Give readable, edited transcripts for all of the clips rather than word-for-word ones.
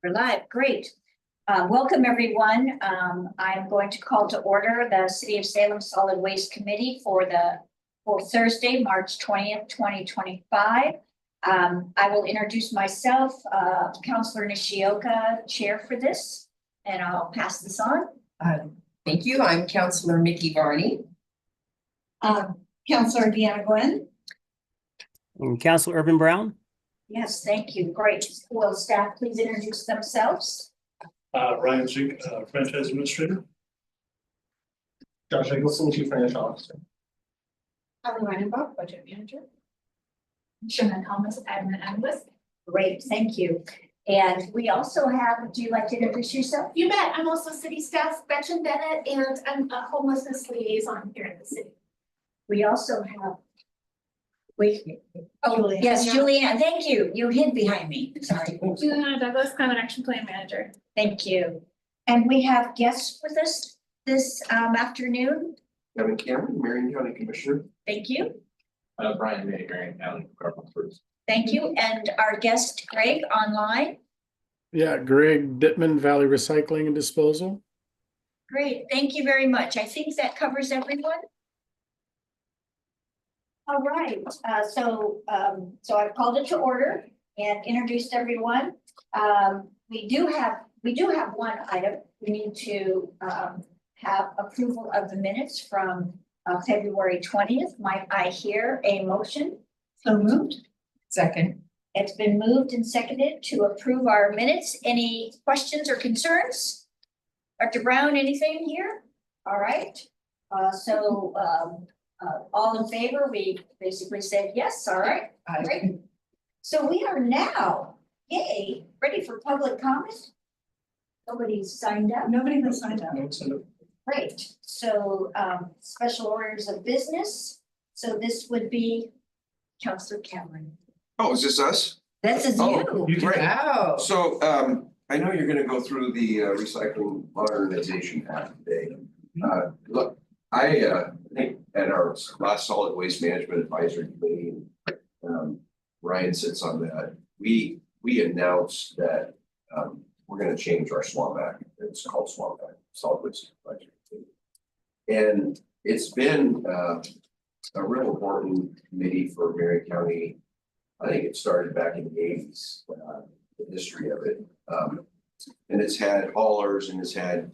We're live, great. Welcome, everyone. I'm going to call to order the City of Salem Solid Waste Committee for Thursday, March 20th, 2025. I will introduce myself, Councilor Nishioka, chair for this, and I'll pass this on. Thank you. I'm Councilor Mickey Varney. Councilor Deanna Glenn. And Councilor Urban Brown. Yes, thank you. Great. Will staff please introduce themselves? Ryan Zink, franchise administrator. Josh Eggleston, Chief Financial Officer. Holly Reinenbach, budget manager. Sherman Thomas, admin analyst. Great, thank you. And we also have, do you like to introduce yourself? You bet. I'm also city staff, Gretchen Bennett, and I'm a homelessness liaison here in the city. We also have. Julianne. Yes, Julianne, thank you. You hid behind me, sorry. Juliana Douglas, climate action plan manager. Thank you. And we have guests with us this afternoon. Kevin Cameron, Marion County Commissioner. Thank you. Brian May, Marion County Department First. Thank you. And our guest, Greg, online. Yeah, Greg Dittman, Valley Recycling and Disposal. Great, thank you very much. I think that covers everyone. All right, so I've called it to order and introduced everyone. We do have one item. We need to have approval of the minutes from February 20th. Might I hear a motion? So moved. Second. It's been moved and seconded to approve our minutes. Any questions or concerns? Dr. Brown, anything here? All right, all in favor, we basically said yes, all right, great. So we are now, ready for public comment? Nobody's signed up? Nobody has signed up. Great, so special orders of business. So this would be Councilor Cameron. Oh, is this us? This is you. Great. Wow. So I know you're gonna go through the Recycling Modernization Act today. Look, I think at our last Solid Waste Management Advisory Committee, Ryan sits on that, we announced that we're gonna change our SWAM Act. It's called SWAM Act, Solid Waste Advisory Committee. And it's been a real important committee for Marion County. I think it started back in the 80s, the history of it. And it's had haulers and it's had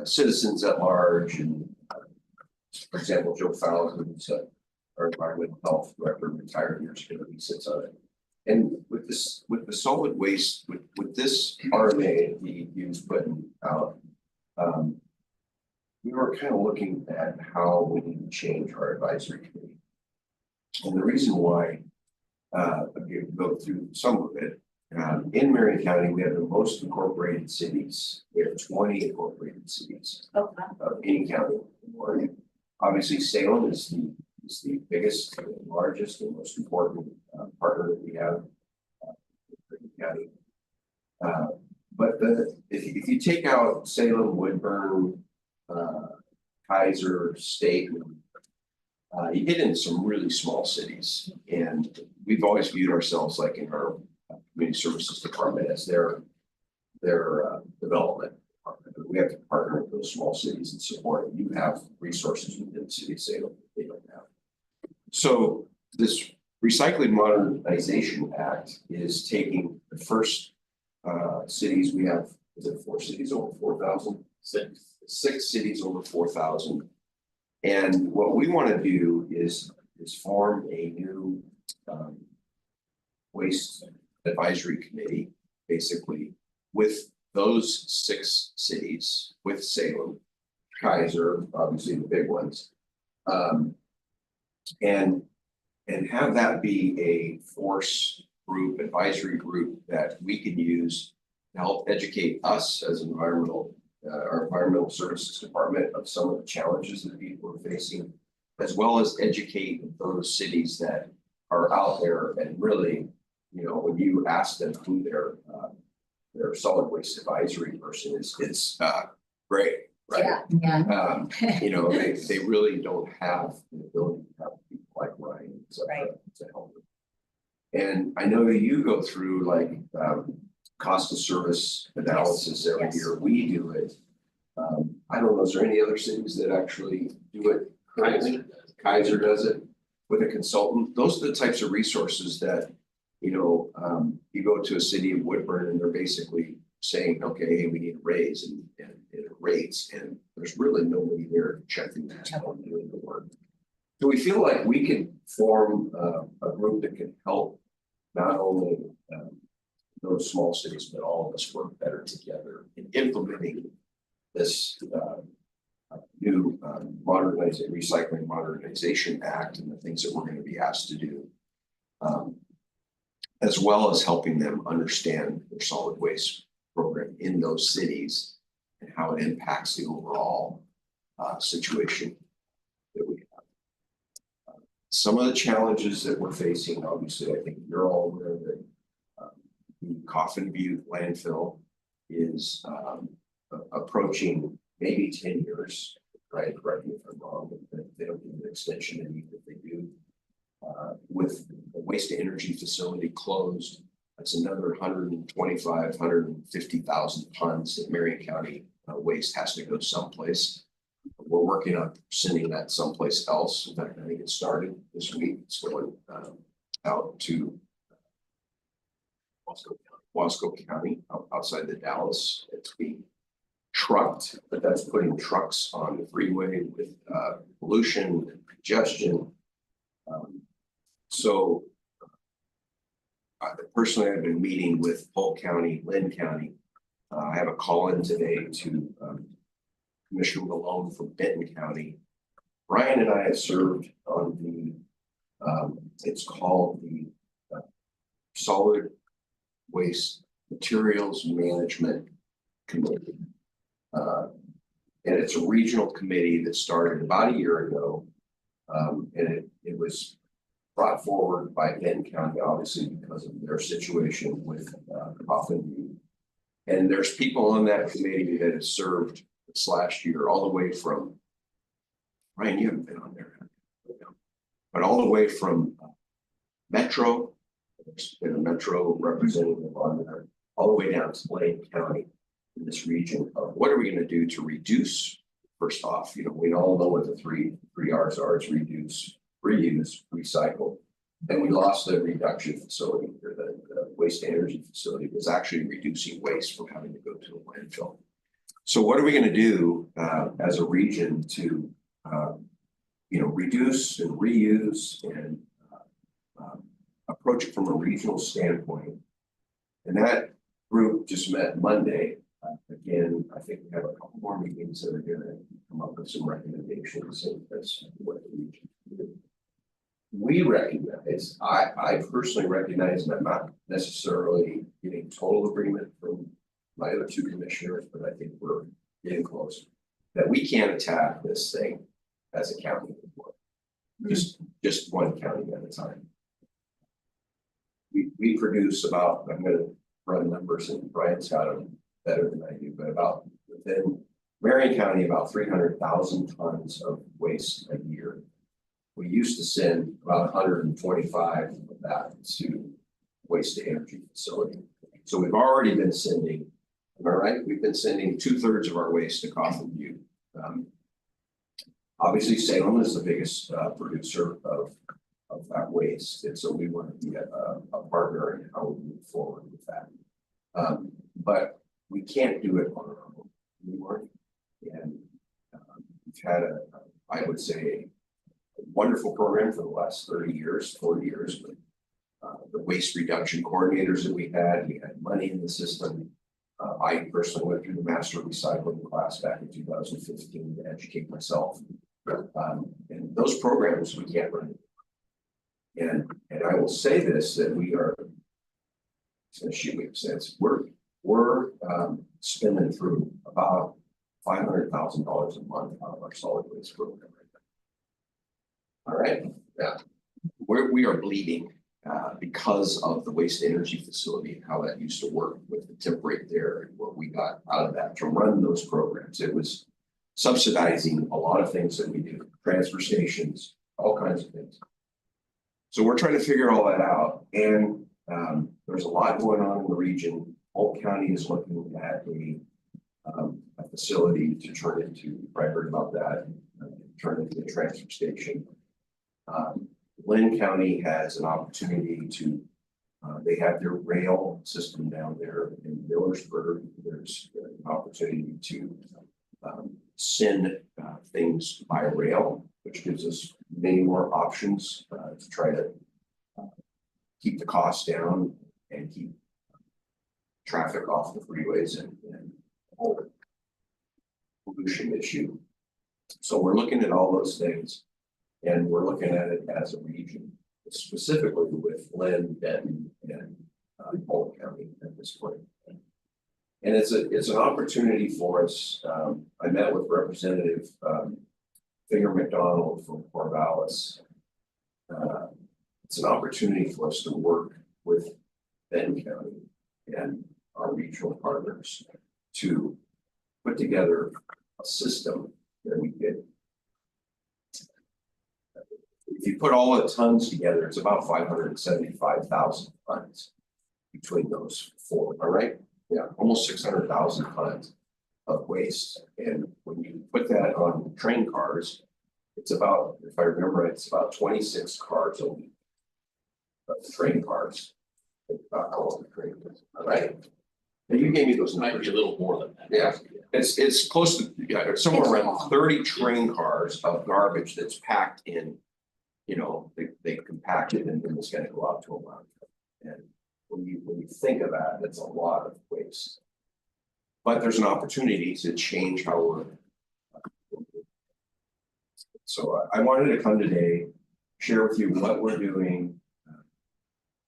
citizens at large, and for example, Joe Fowler, who's our environmental health director, retired years ago, he sits on it. And with the solid waste, with this RMA he was putting out, we were kind of looking at how we need to change our advisory committee. And the reason why, I'll go through some of it. In Marion County, we have the most incorporated cities. We have 20 incorporated cities of any county. Obviously, Salem is the biggest, and largest, and most important partner that we have in Marion County. But if you take out Salem, Woodburn, Kaiser, Staten, you get into some really small cities, and we've always viewed ourselves like in our community services department as their development department. We have to partner with those small cities and support it. You have resources within the city of Salem that they don't have. So this Recycling Modernization Act is taking the first cities we have. Is it 4 cities over 4,000? 6 cities over 4,000. And what we want to do is form a new waste advisory committee, basically, with those 6 cities, with Salem, Kaiser, obviously the big ones, and have that be a force group, advisory group that we can use to help educate us as our environmental services department of some of the challenges that people are facing, as well as educate those cities that are out there and really, when you ask them who their solid waste advisory person is, it's great, right? Yeah. They really don't have the ability to have people like Ryan to help them. And I know you go through like cost of service analysis every Yes. year. We do it. I don't know, is there any other cities that actually do it currently? Kaiser does it with a consultant. Those are the types of resources that, you know, you go to a city of Woodburn and they're basically saying, okay, hey, we need a raise and it rates, and there's really nobody there checking that out and doing the work. So we feel like we can form a group that can help not only those small cities, but all of us work better together in implementing this new Recycling Modernization Act and the things that we're going to be asked to do. As well as helping them understand their solid waste program in those cities and how it impacts the overall situation that we have. Some of the challenges that we're facing, obviously, I think you're all aware that the Coffin Butte landfill is approaching maybe 10 years, right? Correct me if I'm wrong, but they don't give an extension, and even if they do, with the waste to energy facility closed, that's another 150,000 tons that Marion County waste has to go someplace. We're working on sending that someplace else. In fact, I think it started this week. It's going out to Wasco County, outside the Dallas. It's being trucked, but that's putting trucks on the freeway with pollution and congestion. So personally, I've been meeting with Polk County, Lynn County. I have a call in today to Commissioner Malone from Benton County. Brian and I have served on the, it's called the Solid Waste Materials Management Committee. And it's a regional committee that started about a year ago. And it was brought forward by Benton County, obviously, because of their situation with Coffin Butte. And there's people on that committee that have served this last year, all the way from, Ryan, you haven't been on there, but all the way from Metro, there's been a Metro representative on there, all the way down to Lane County in this region of what are we going to do to reduce. First off, you know, we all know what the three R's are. It's reduce, reuse, recycle. And we lost the reduction facility, or the waste to energy facility was actually reducing waste from having to go to a landfill. So what are we going to do as a region to, you know, reduce and reuse and approach it from a regional standpoint? And that group just met Monday. Again, I think we have a couple more meetings that are going to come up with some recommendations, and that's what the region can do. We recognize, I personally recognize, and I'm not necessarily getting total agreement from my other two commissioners, but I think we're getting close, that we can't attack this thing as a county anymore. Just one county at a time. We produce about, I'm going to run numbers and Brian's got them better than I do, but about within Marion County, about 300,000 tons of waste a year. We used to send about 125 of that to waste to energy facility. So we've already been sending, am I right? We've been sending 2/3 of our waste to Coffin Butte. Obviously, Salem is the biggest producer of that waste. And so we want to be a partner in how we move forward with that. But we can't do it on our own anymore. And we've had I would say, a wonderful program for the last 40 years, but the waste reduction coordinators that we had money in the system. I personally went through the master recycling class back in 2015 to educate myself. And those programs we can't run. And I will say this, that we are, it's going to shoot me in sense, we're spending through about $500,000 a month out of our solid waste program right now. All right, yeah, we are bleeding because of the waste energy facility and how that used to work with the tip rate there and what we got out of that to run those programs. It was subsidizing a lot of things that we do, transfer stations, all kinds of things. So we're trying to figure all that out, and there's a lot going on in the region. Polk County is looking at a facility to turn into, you probably heard about that, turn into a transfer station. Lynn County has an opportunity to, they have their rail system down there in Millersburg. There's an opportunity to send things by rail, which gives us many more options to try to keep the costs down and keep traffic off the freeways and the whole pollution issue. So we're looking at all those things, and we're looking at it as a region, specifically with Lynn, Denton, and Polk County at this point. And it's an opportunity for us. I met with Representative Finger McDonald from Corvallis. It's an opportunity for us to work with Benton County and our regional partners to put together a system that we could. If you put all the tons together, it's about 575,000 tons between those four, all right? Yeah, almost 600,000 tons of waste. And when you put that on train cars, it's about, if I remember, it's about 26 cars a week. Train cars. All the train cars, all right? And you gave me those Might numbers. be a little more than that. Yeah. It's close to, yeah, somewhere It's around long. 30 train cars of garbage that's packed in. You know, they compact it and then it's gonna go out to a landfill. And when you think of that, that's a lot of waste. But there's an opportunity to change how we're. So I wanted to come today, share with you what we're doing.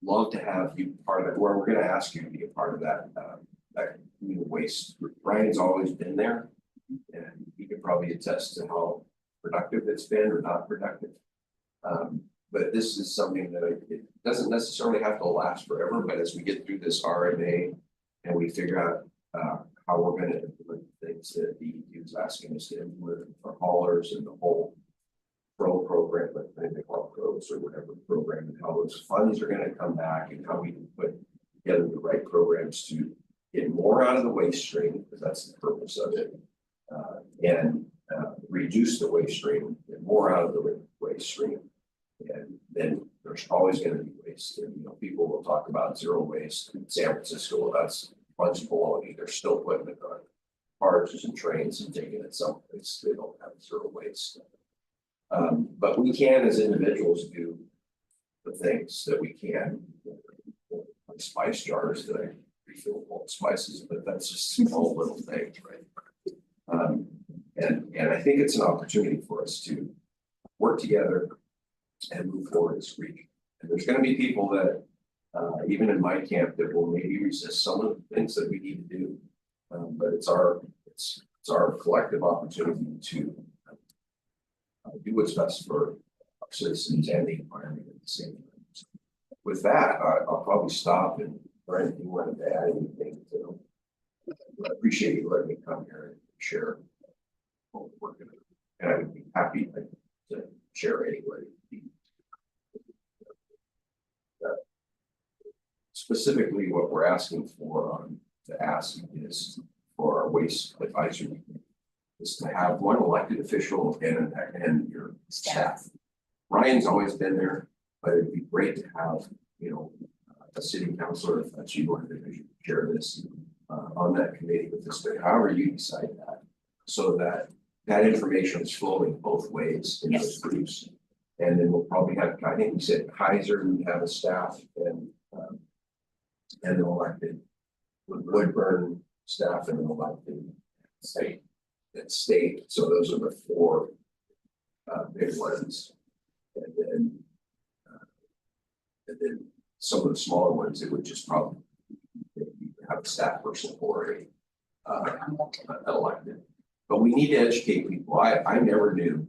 Love to have you part of it, where we're gonna ask you to be a part of that, that community waste. Ryan's always been there. And he could probably attest to how productive it's been or not productive. But this is something that it doesn't necessarily have to last forever, but as we get through this RMA and we figure out how we're gonna implement things that DEQ is asking us to implement for haulers and the whole PRO program, but they call it PROs or whatever program, and how those funds are gonna come back and how we can put together the right programs to get more out of the waste stream, because that's the purpose of it. And reduce the waste stream, get more out of the waste stream. And then there's always going to be waste. And, you know, people will talk about zero waste in San Francisco. Well, that's a bunch of baloney. They're still putting it on barges and trains and taking it someplace. They don't have zero waste. But we can, as individuals, do the things that we can. Like spice jars that I refill all the spices, but that's just small little things, right? And I think it's an opportunity for us to work together and move forward as a region. And there's going to be people that, even in my camp, that will maybe resist some of the things that we need to do. But it's our collective opportunity to do what's best for our citizens and the environment at the same time. So with that, I'll probably stop, and Brian, if you wanted to add anything, I appreciate you letting me come here and share what we're working on. And I would be happy to share anyway. Specifically, what we're asking for to ask is for our waste advisory is to have one elected official and your staff. Ryan's always been there, but it'd be great to have, you know, a city councilor, if that's you wanted to share this on that committee with us, but however you decide that, so that that information is flowing both ways in those groups. And then we'll probably have, I think we said Kaiser, we have a staff and an elected Woodburn staff and an elected state. So those are the four big ones. And then some of the smaller ones, it would just probably have a staff person or an elected. But we need to educate people. I never knew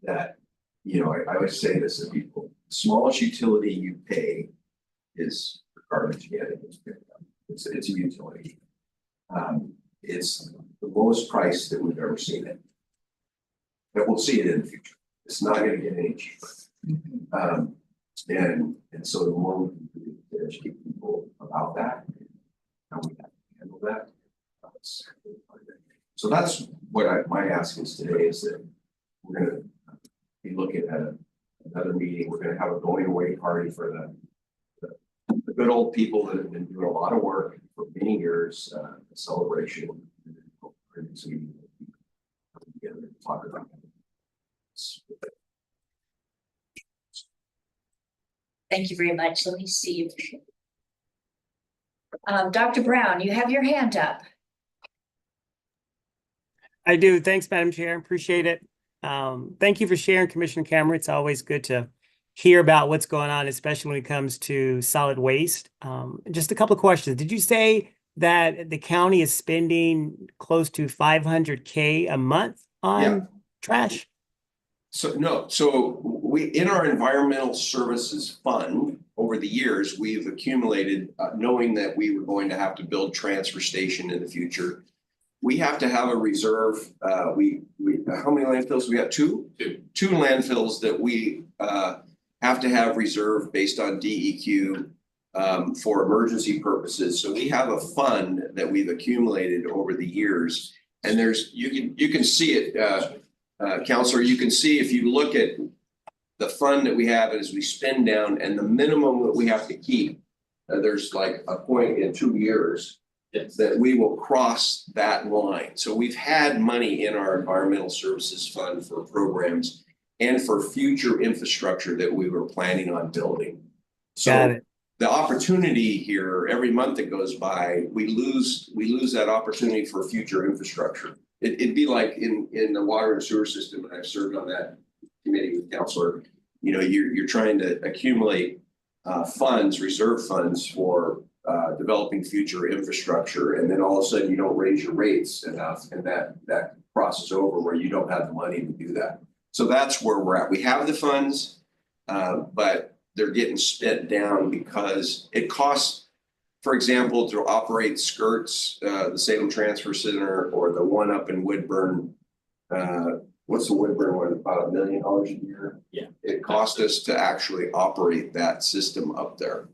that, you know, I always say this to people, the smallest utility you pay is the garbage getting is picked up. It's a utility. It's the lowest price that we've ever seen it. But we'll see it in the future. It's not going to get any cheaper. And so the more we can do to educate people about that, how we have to handle that. So that's what my ask is today, is that we're gonna be looking at another meeting. We're gonna have a going away party for the good old people that have been doing a lot of work for many years, a celebration. So we come together to talk about it. Thank you very much. Let me see. Dr. Brown, you have your hand up. I do. Thanks, Madam Chair. Appreciate it. Thank you for sharing, Commissioner Cameron. It's always good to hear about what's going on, especially when it comes to solid waste. Just a couple of questions. Did you say that the county is spending close to $500K a month on trash? So we, in our environmental services fund, over the years, we've accumulated, knowing that we were going to have to build transfer station in the future. We have to have a reserve, how many landfills? We got two? Two landfills that we have to have reserved based on DEQ for emergency purposes. So we have a fund that we've accumulated over the years. And there's, you can see it, Counselor, you can see if you look at the fund that we have as we spend down and the minimum that we have to keep, there's like a point in 2 years that we will cross that line. So we've had money in our environmental services fund for programs and for future infrastructure that we were planning on building. Got So it. the opportunity here, every month that goes by, we lose that opportunity for future infrastructure. It'd be like in the water and sewer system, and I've served on that committee with Counselor. You know, you're trying to accumulate funds, reserve funds for developing future infrastructure, and then all of a sudden you don't raise your rates enough, and that crosses over where you don't have the money to do that. So that's where we're at. We have the funds, but they're getting spent down because it costs, for example, to operate skirts, the Salem Transfer Center, or the one up in Woodburn. What's the Woodburn one? About $1 million a year. Yeah. It cost us to actually operate that system up there.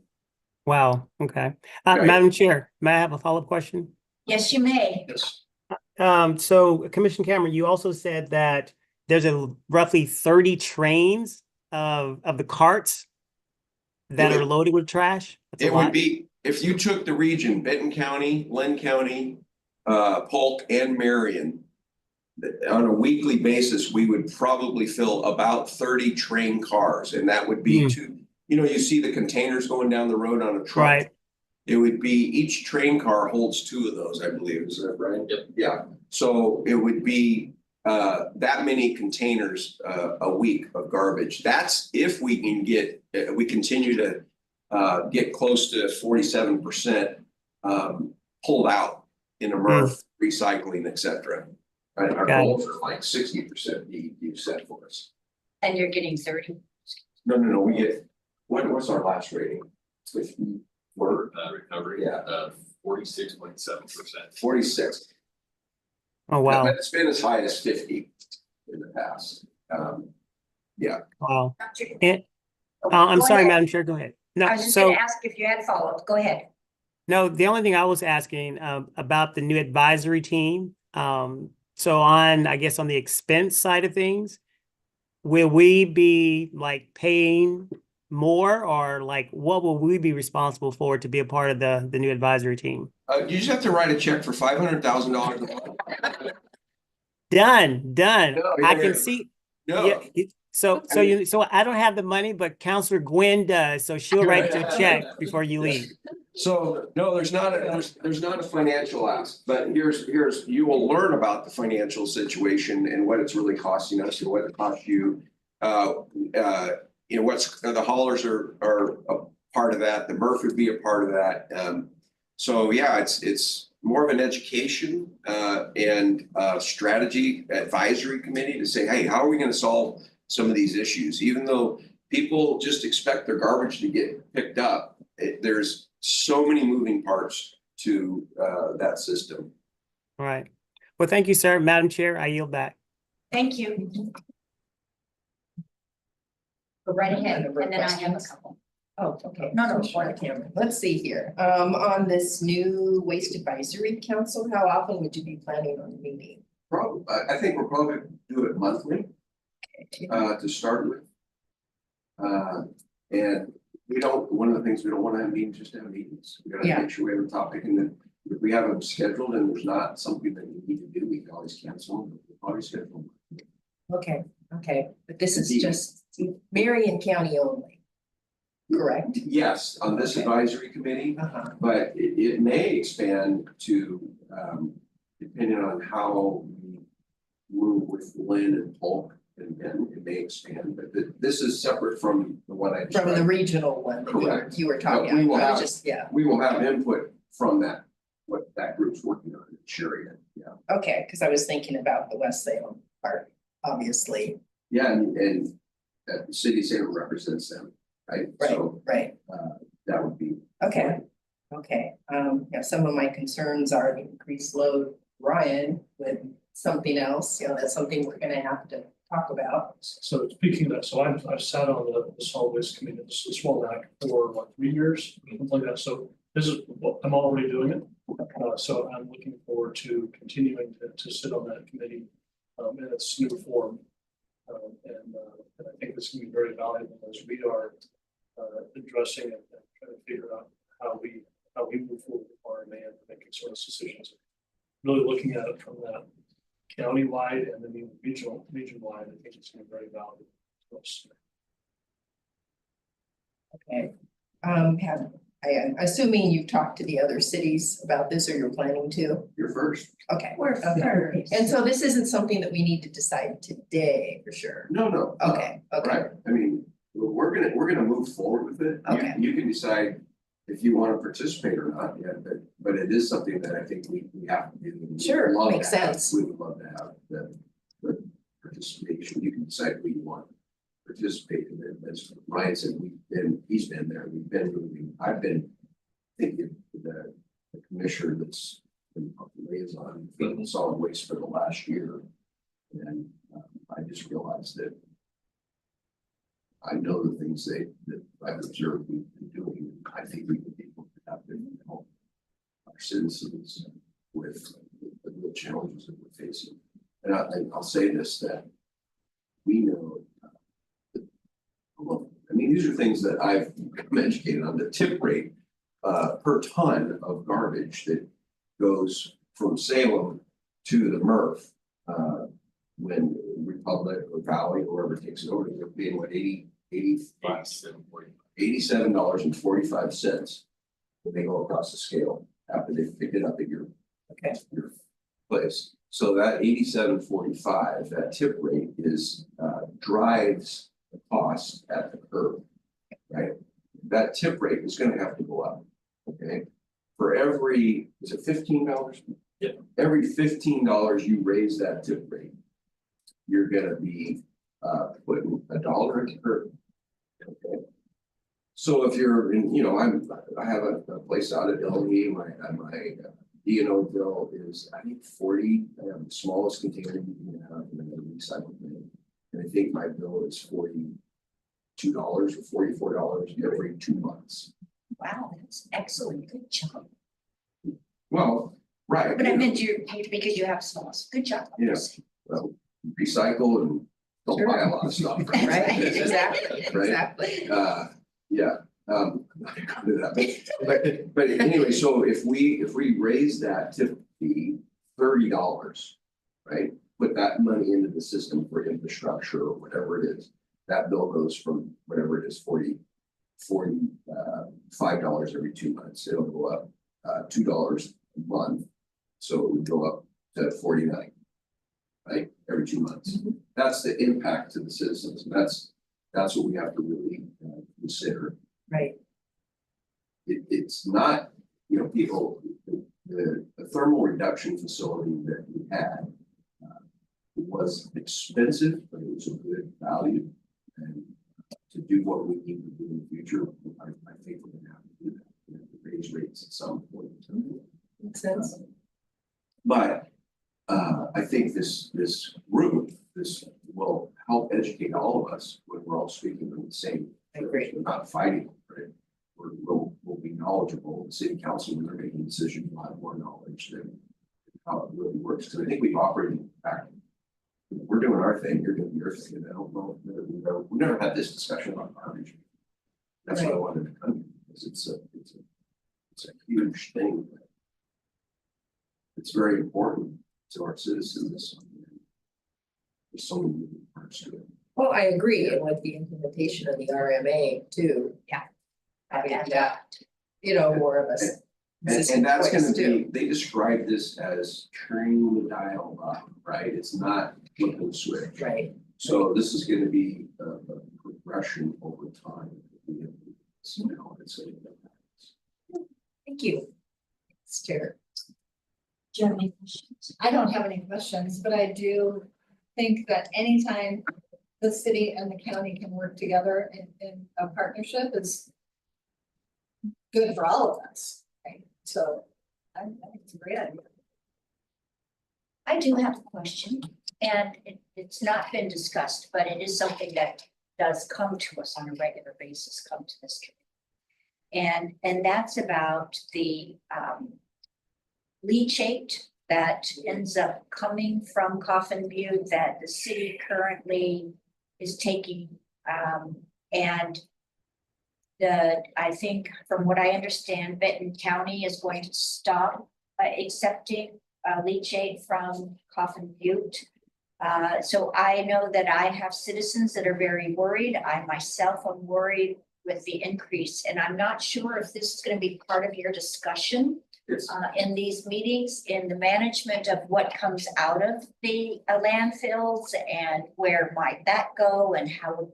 Wow. Okay. Right. Madam Chair, may I have a follow-up question? Yes, you may. Yes. So Commissioner Cameron, you also said that there's a roughly 30 trains of the carts that It are would- loaded with trash. That's a It would lot. be, if you took the region, Benton County, Lynn County, Polk and Marion. On a weekly basis, we would probably fill about 30 train cars, and that would be two, you know, you see the containers going down the road on a truck. Right. It would be, each train car holds 2 of those, I believe, is that right? Yep. Yeah, so it would be that many containers a week of garbage. That's if we can get, we continue to get close to 47% pulled out in a MRF, recycling, et cetera. And our Got it. goals are like 60% you set for us. And you're getting 30. No, we get, what's our last rating? 50 for Recovery. Yeah. 46.7%. 46. Oh, wow. It's been as high as 50 in the past. Wow. Dr. And, Oh, I'm go sorry, ahead. Madam Chair, go ahead. I No, was just so, gonna ask if you had a follow-up. Go ahead. no, the only thing I was asking about the new advisory team. So on, I guess on the expense side of things, will we be like paying more, or like what will we be responsible for to be a part of the new advisory team? You just have to write a check for $500,000 a month. Done. No, I yeah. can see. No. Yeah. So I don't have the money, but Counselor Gwen does, so she'll write you a check before you leave. So, no, there's not a financial ask, but here's, you will learn about the financial situation and what it's really costing us and what it costs you. You know, the haulers are a part of that, the MRF would be a part of that. So yeah, it's more of an education and strategy advisory committee to say, hey, how are we gonna solve some of these issues? Even though people just expect their garbage to get picked up, there's so many moving parts to that system. All right. Well, thank you, sir. Madam Chair, I yield back. Thank you. Go right ahead, and then I have a couple. Oh, okay. No, For the camera. Let's see here. On this new Waste Advisory Council, how often would you be planning on meeting? Probably, I think we'll probably do it monthly, to start with. And one of the things we don't want to have meetings, just to have meetings. We gotta Yeah. make sure we have a topic, and then if we have them scheduled and there's not something that we need to do, we can always cancel them, we'll probably schedule them. Okay, but this is Indeed. just Marion County only. Correct? Yes, on this Okay. advisory committee, Uh-huh. but it may expand to, depending on how we move with Lynn and Polk, and it may expand, but this is separate from the one I From the described. regional one that Correct. you were talking But we will about. I was have- just, yeah, We will have input from that, what that group's working on, sharing it, yeah. okay, because I was thinking about the West Salem part, obviously. Yeah, and the city of Salem represents them, right? So, Right, that would be. okay. Yeah, some of my concerns are the increased load, Ryan, with something else, that's something we're gonna have to talk about. So speaking of that, so I've sat on the solid waste committee, the small act for what, 3 years, something like that. So this is, I'm already doing it. So I'm looking forward to continuing to sit on that committee in its new form. And I think it's gonna be very valuable as we are addressing and trying to figure out how we move forward with RMA and making sort of decisions. Really looking at it from that county-wide and then even region-wide, I think it's gonna be very valuable to us. Okay. I'm assuming you've talked to the other cities about this, or you're planning to? You're first. Okay. We're Okay. first. And so this isn't something that we need to decide today, for sure. No. Okay. Right, I mean, we're gonna move forward with it. You- Okay. You can decide if you want to participate or not yet, but it is something that I think we have to do. We Sure, would love makes to have- sense. We would love to have the participation. You can decide who you want to participate in it. As Ryan said, he's been there, we've been moving. I've been thinking the commissioner that's been liaison for solid waste for the last year. And I just realized that I know the things that I've observed we've been doing. I think we can be able to have them help our citizens with the real challenges that we're facing. And I'll say this, that we know, well, I mean, these are things that I've been educated on. The tip rate per ton of garbage that goes from Salem to the MRF, when Republic or Valley or whoever takes it over, they're paying what, $87.45 when they go across the scale after they've picked it up at your place. So that $87.45, that tip rate is drives the cost at the curb, right? That tip rate is gonna have to go up, okay? For every, is it $15? Yeah. Every $15 you raise that tip rate, you're gonna be putting $1 at the curb. Okay. So if you're in, I have a place out at Illinois, my D&O bill is, I think 40, I have the smallest container you can have in a recycle bin. And I think my bill is $42 or $44 every 2 months. Wow, that's excellent. Good job. Well, right. But I meant you, because you have smalls. Good job. Yeah. Well, recycle and don't buy a lot of stuff. Right, exactly, Right. exactly. Yeah, but anyway, so if we raise that tip fee $30, right? Put that money into the system for infrastructure or whatever it is, that bill goes from whatever it is, $45 every 2 months. It'll go up $2 a month. So it would go up to 49, right? Every 2 months. That's the impact to the citizens. And that's what we have to really consider. Right, It's not, people, the thermal reduction facility that we had it was expensive, but it was a good value. And to do what we need to do in the future, I think we're gonna have to do that. We have to raise rates at some point. makes sense. But I think this group, this will help educate all of us when we're all speaking from the same. I agree. We're not fighting, right? knowledgeable, the city council, when they're making decisions, will have more knowledge than how it really works. Because I think we've operated back. We're doing our thing, you're doing your thing, and I don't know, we've never had this discussion about garbage. That's why I wanted to come, because it's a huge thing. It's very important to our citizens. There's so many moving parts to it. Well, I agree, and with the implementation of the RMA too. Yeah. Having that, more of a. And that's gonna voice, too. be, they describe this as turning the dial up, right? It's not flipping the switch. Right. So this is gonna be a progression over time. Thank you. Chair. Do you have any questions? I don't have any questions, but I do think that anytime the city and the county can work together in a partnership is good for all of us, right? So I think it's a great idea. I do have a question, and it's not been discussed, but it is something that does come to us on a regular basis, come to this committee. And that's about the leachate that ends up coming from Coffin Butte that the city currently is taking. And I think from what I understand, Benton County is going to stop accepting leachate from Coffin Butte. So I know that I have citizens that are very worried. I myself am worried with the increase, and I'm not sure if this is going to be part of your discussion It's, in these meetings, in the management of what comes out of the landfills, and where might that go, and how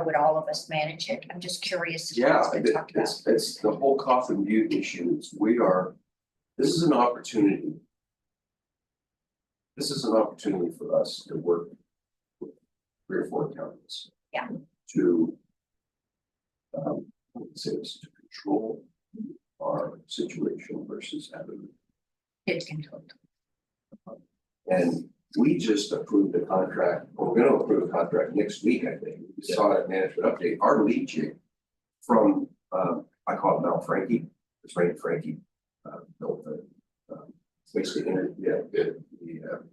would all of us manage it? I'm just curious if yeah, that's been talked about. it's the whole Coffin Butte issue. This is an opportunity. This is an opportunity for us to work with 3 or 4 counties. Yeah. To, I would say this, to control our situation versus having. It can go. And we just approved a contract, or we're gonna approve a contract next week, I think. We saw it at management update, our leachate from, I call it Mount Frankie, it's right, Frankie, built the, basically, the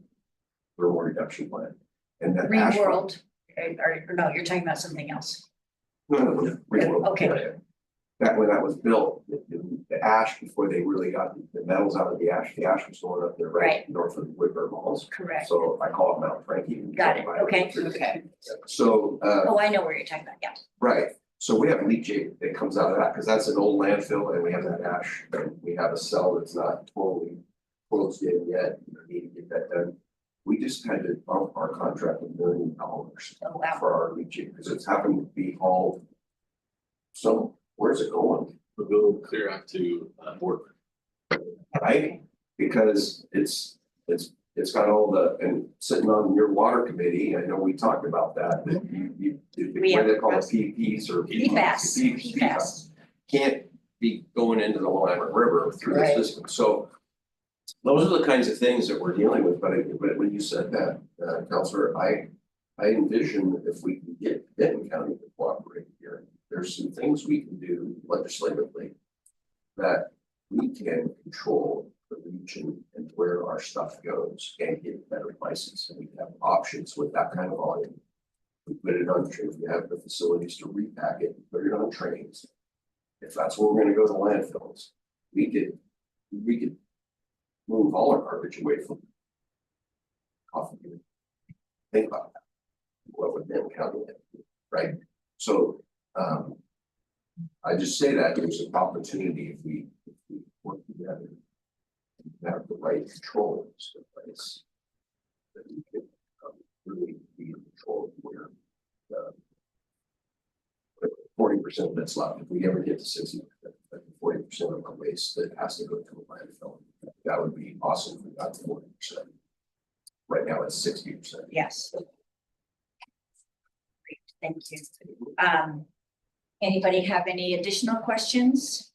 thermal reduction plant. And that Green ash. World, or no, you're talking about something else. No, Green World. Okay. Yeah. That when that was built, the ash, before they really got the metals out of the ash was going up there right north of Woodburn Malls. Correct. So I call it Mount Frankie. Got it. Okay. Okay. So, Oh, I know where you're talking about. Yeah. right, so we have leachate that comes out of that, because that's an old landfill, and we have that ash, and we have a cell that's not totally closed in yet, we need to get that done. We just had to bump our contract $1 million Oh, wow. for our leachate, because it's happened to be hauled. So where's it going? We'll go clear out to Boardman. Right, because it's got all the, and sitting on your water committee, I know we talked about that, that you We what have they call it, PPs or PFAS. can't be going into the Willamette River through the Right. system, so those are the kinds of things that we're dealing with, but when you said that, Counselor, I envision if we can get Benton County to cooperate here, there's some things we can do legislatively that we can control the region and where our stuff goes and get better prices, and we have options with that kind of volume. We put it on trains, we have the facilities to repack it, put it on trains. If that's where we're gonna go to landfills, we could move all our garbage away from Coffin Butte. Think about that. What would Benton County do, right? So, I just say that there's an opportunity if we work together. And have the right controls in place. That we could really be in control of where 40% that's left. If we ever get to 60%, 40% of our waste that has to go to a landfill, that would be awesome if we got to 40%. Right now it's 60%. Yes. Great, thank you. Anybody have any additional questions?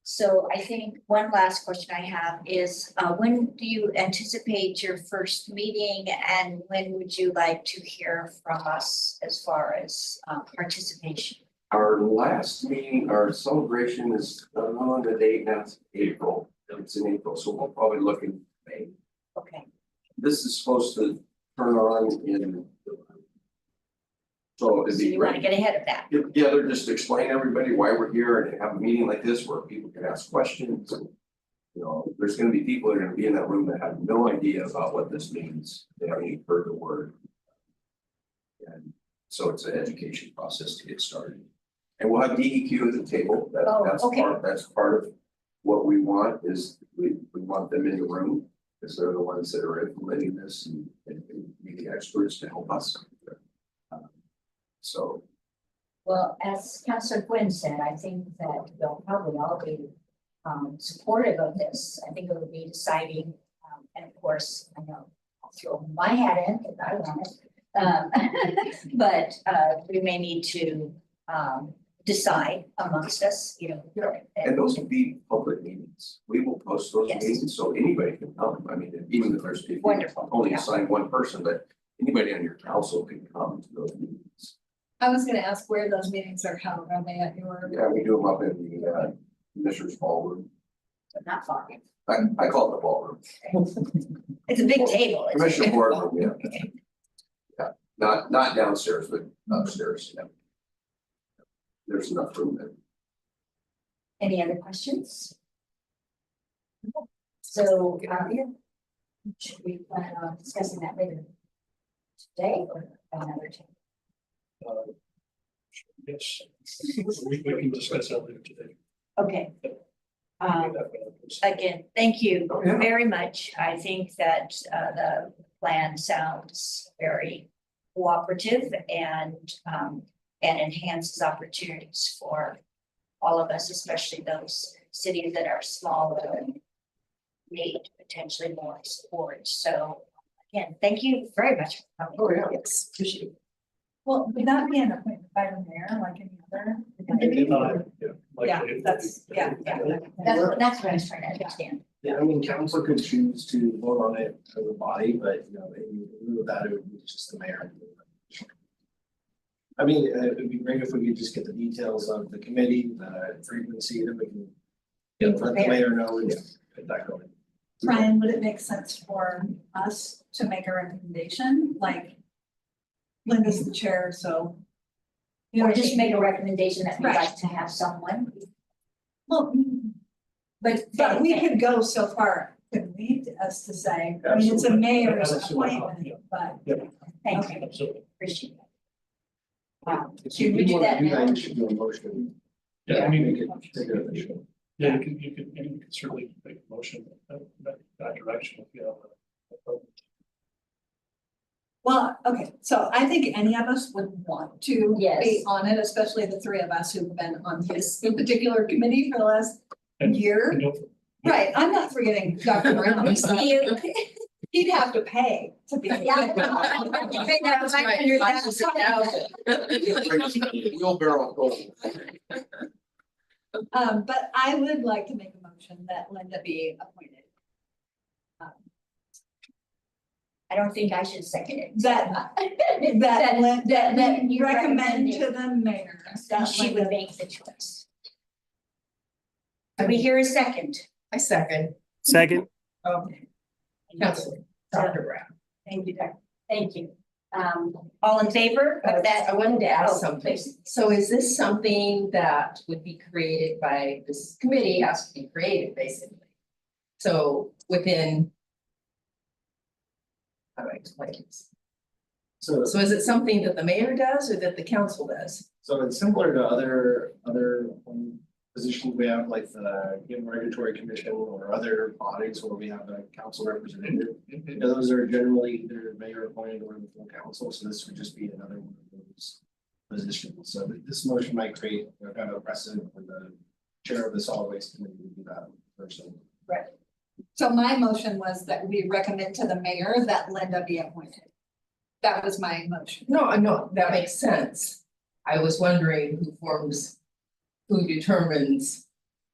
So I think one last question I have is, when do you anticipate your first meeting, and when would you like to hear from us as far as participation? Our last meeting, our celebration is on the date now, it's April, it's in April, so we'll probably look in May. Okay, This is supposed to turn on in. So it'd so be you want to great. get ahead of that. Get together, just to explain to everybody why we're here and have a meeting like this where people can ask questions. And, you know, there's gonna be people that are gonna be in that room that have no idea about what this means. They haven't even heard the word. And so it's an education process to get started. And we'll have DEQ at the table. Oh, That's okay. that's part of what we want is we want them in the room. Because they're the ones that are implementing this and be the experts to help us. So. Well, as Councilor Quinn said, I think that they'll probably all be supportive of this. I think it would be deciding, and of course, I know I'll throw my hat in if I want it. But we may need to decide amongst us, you know. And those will be public meetings. We will post those Yes. meetings, so anybody can come. I mean, even if there's. Wonderful, Only yeah. assign one person, but anybody on your council can come to those meetings. I was gonna ask where those meetings are held, are they at your? Yeah, we do them up in the Commissioner's Ballroom. But not far. I call it the ballroom. It's a big table. It's a Commissioner big- Boardroom, yeah. Yeah, not downstairs, but upstairs, yeah. There's enough room there. Any other questions? So, should we plan on discussing that later today or another time? Yes, we can discuss that later today. Okay. Again, thank you Oh, yeah. very much. I think that the plan sounds very cooperative and enhances opportunities for all of us, especially those cities that are smaller and need potentially more support. So again, thank you very much for coming. Oh, yeah. Yes, appreciate it. Well, would that be an appointment by the mayor like any other? Yeah, that's, yeah. That's what I was trying to understand. Yeah, I mean, council could choose to vote on it as a body, but you know, in lieu of that, it would be just the mayor. I mean, it'd be great if we could just get the details of the committee, the frequency, then we can. You know, let the mayor know and get that going. Brian, would it make sense for us to make a recommendation, like? Linda's the chair, so. Or just make a recommendation that we'd Right. like to have someone, Well, but we could go so far, could we, as to say, I mean, it's a mayor's Absolutely. appointment, but. thank Okay. you, Absolutely. appreciate that. Wow, If should we you do wanna that now? You should do a motion. Yeah, I mean, Make it official. yeah, you can certainly make a motion that direction if you have a. Well, okay, so I think any of us would want to Yes. be on it, especially the three of us who've been on this particular committee for the last And- year. and don't- Right, I'm not forgetting Dr. Brown. You. He'd have to pay to be. Wheelbarrow gold. But I would like to make a motion that Linda be appointed. I don't think I should second it. That that you recommend to recommended. the mayor. That she would make the choice. Do we hear a second? I second. Second, Okay. Councilor Dr. Brown. Thank you, Dr. Thank you. All in favor of that? I wanted to Oh, ask something. please. So is this something that would be created by, this committee has to be created, basically? So within. How do I explain this? So, So is it something that the mayor does or that the council does? so it's similar to other positions we have, like the Human Regulatory Commission or other bodies where we have a council representative. And those are generally either mayor appointed or the full council, so this would just be another one of those positions. So this motion might create a kind of a precedent for the chair of the solid waste committee to be that person. So my motion was that we recommend to the mayor that Linda be appointed. That was my motion. No, that makes sense. I was wondering who determines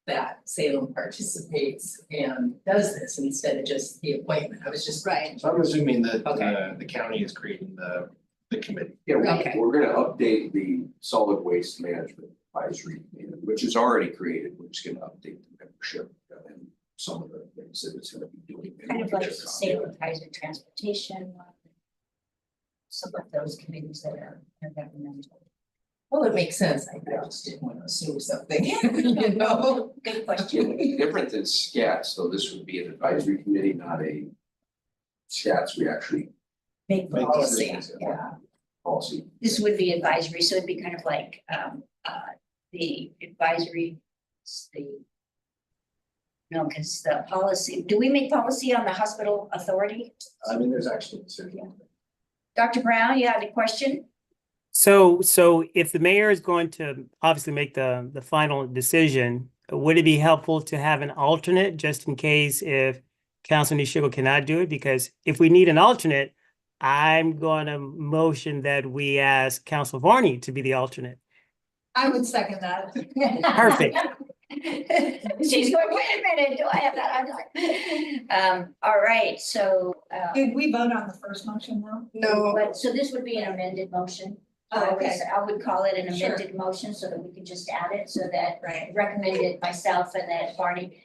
that Salem participates and does this instead of just the appointment. I was just. Right. So I'm assuming that Okay. the county is creating the the committee. Yeah, Okay. we're gonna update the solid waste management advisory, committee, which is already created. We're just gonna update the membership and some of the things that it's gonna be doing. Kind of like the Salem Kaiser Transportation. Some of those committees that are governmental. Well, it makes sense. I just didn't want to assume something, you know? Good It question. would be different than SCATS, though this would be an advisory committee, not a SCATS, we actually Make Make policy, decisions, yeah. policy. This would be advisory, so it'd be kind of like, the advisory, no, because the policy, do we make policy on the hospital authority? I mean, there's actually a decision. Dr. Brown, you have a question? So if the mayor is going to obviously make the final decision, would it be helpful to have an alternate just in case if Councilor Nishigo cannot do it? Because if we need an alternate, I'm going to motion that we ask Council Varney to be the alternate. I would second that. Perfect. She's going, wait a minute, do I have that? All right, so, Did we vote on the first motion though? No, but, so this would be an amended motion. So Oh, okay. I would call it an Sure. amended motion so that we could just add it, so that Right. recommended myself and that Barney.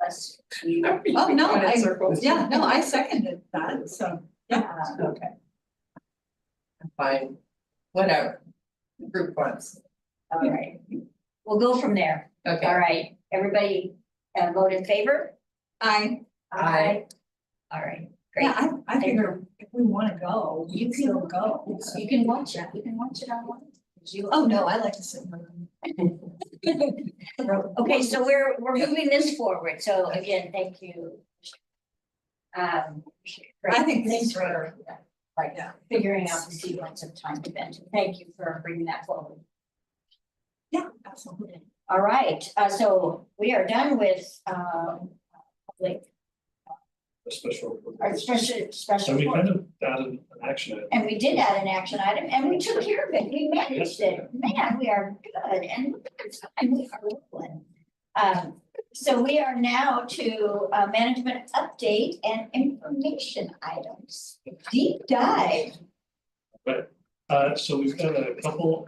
Let's. Oh, no, yeah, no, I seconded that, so, yeah. okay. Fine, whatever. Group wants. All right, we'll go from there. Okay. All right, everybody, vote in favor? I, Aye. All right, great. yeah, I figure if we wanna go, we can still go. You can watch it, you can watch it online. Oh, no, I like to sit in my room. Okay, so we're moving this forward, so again, thank you. I think this is Thanks for, like, figuring out the sequence of time event, thank you for bringing that forward. Yeah, absolutely. All right, so we are done with, like, A special. our special And we report. kind of added an action item. And we did add an action item and we took care of it. We managed it. Man, we are good. And look at the time we are rolling. So we are now to management update and information items. Deep dive. So we've got a couple,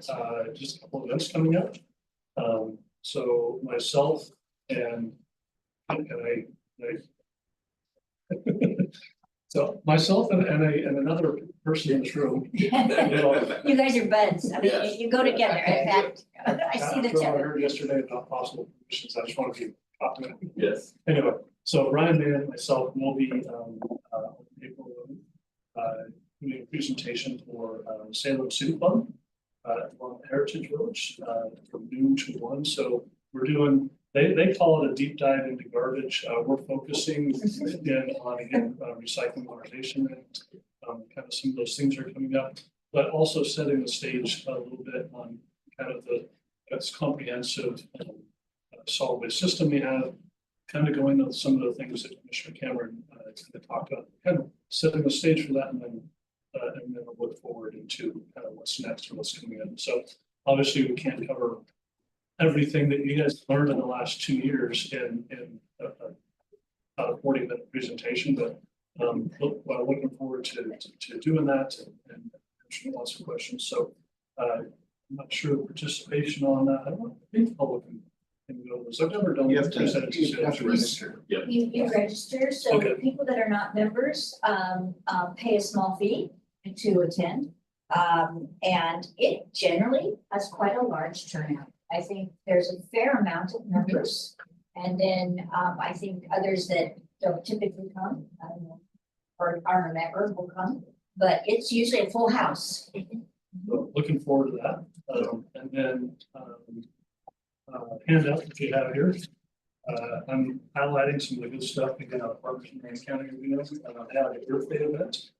just a couple events coming up. So myself and so myself and another person in this room. You guys are buds. I mean, Yes. you go together. In fact, I see the After I two. heard yesterday about possible positions, I just want to be optimistic. Yes. Anyway, so Ryan Mann and myself will be April doing a presentation for Salem City Club on Heritage Village from noon to 1. So we're doing, they call it a deep dive into garbage. We're focusing again on recycling modernization and kind of some of those things are coming up, but also setting the stage a little bit on kind of that's comprehensive solid waste system we have, kind of going into some of the things that Commissioner Cameron kind of talked about, kind of setting the stage for that, and then look forward into kind of what's next or what's coming in. So obviously we can't cover everything that you guys learned in the last 2 years in a 40-minute presentation, but looking forward to doing that and answering lots of questions. So I'm not sure the participation on that. I don't think the public can go to this. I've never done. You have to presentations. register. You register, so Okay. people that are not members, pay a small fee to attend. And it generally has quite a large turnout. I think there's a fair amount of members. And then, I think others that don't typically come, I don't know, or aren't a member will come, but it's usually a full house. So looking forward to that. And then handout that you have here. I'm highlighting some of the good stuff we got out of Marion County. We have a birthday event,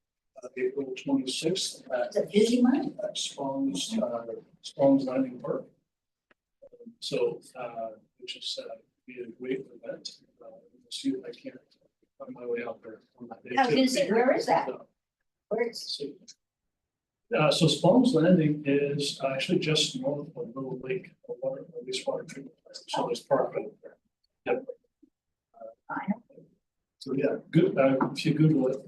April 26th It's a busy month. at Spong's Landing Park. So, which is be a great event. See if I can find my way out there on that day. I was too. gonna say, where is that? Where it's, So Spong's Landing is actually just north of Little Lake, water, at least water treatment plant. So there's park right there. Yep. I know. So yeah, good, if you Google it,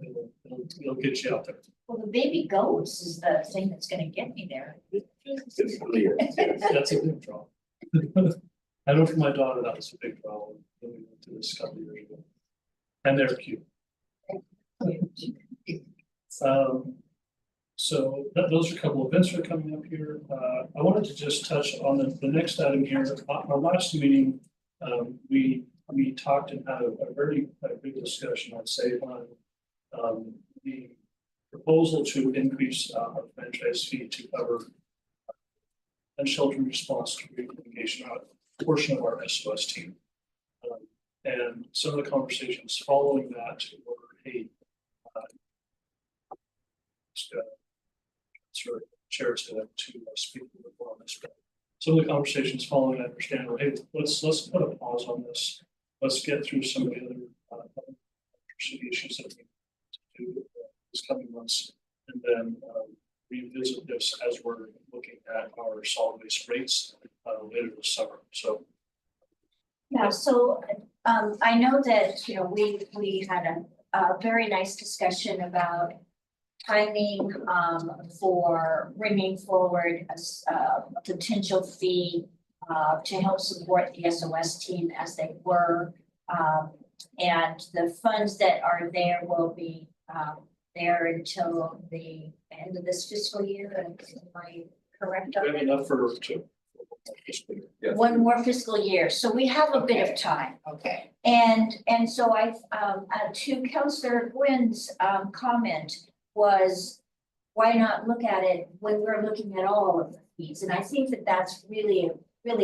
it'll get you out there. Well, the baby goats is the thing that's gonna get me there. That's a big draw. I know for my daughter, that was a big draw when we went to this couple of years ago. And they're cute. So those are a couple of events that are coming up here. I wanted to just touch on the next item here. Our last meeting, we talked and had a very big discussion, I'd say, on the proposal to increase our franchise fee to cover and shelter response to remediation, a portion of our SOS team. And some of the conversations following that were, hey, sort of chair to speak a bit more on this, but some of the conversations following, I understand, well, hey, let's put a pause on this. Let's get through some of the other issues that we need to do this coming months, and then revisit this as we're looking at our solid waste rates later this summer. So Yeah, so I know that, you know, we had a very nice discussion about timing for bringing forward a potential fee to help support the SOS team as they were. And the funds that are there will be there until the end of this fiscal year. Am I correct on we have that? enough for Yeah. One more fiscal year, so we have a bit of time. Okay, And so I've, to Councillor Gwynn's comment was, why not look at it when we're looking at all of the fees? And I think that that's really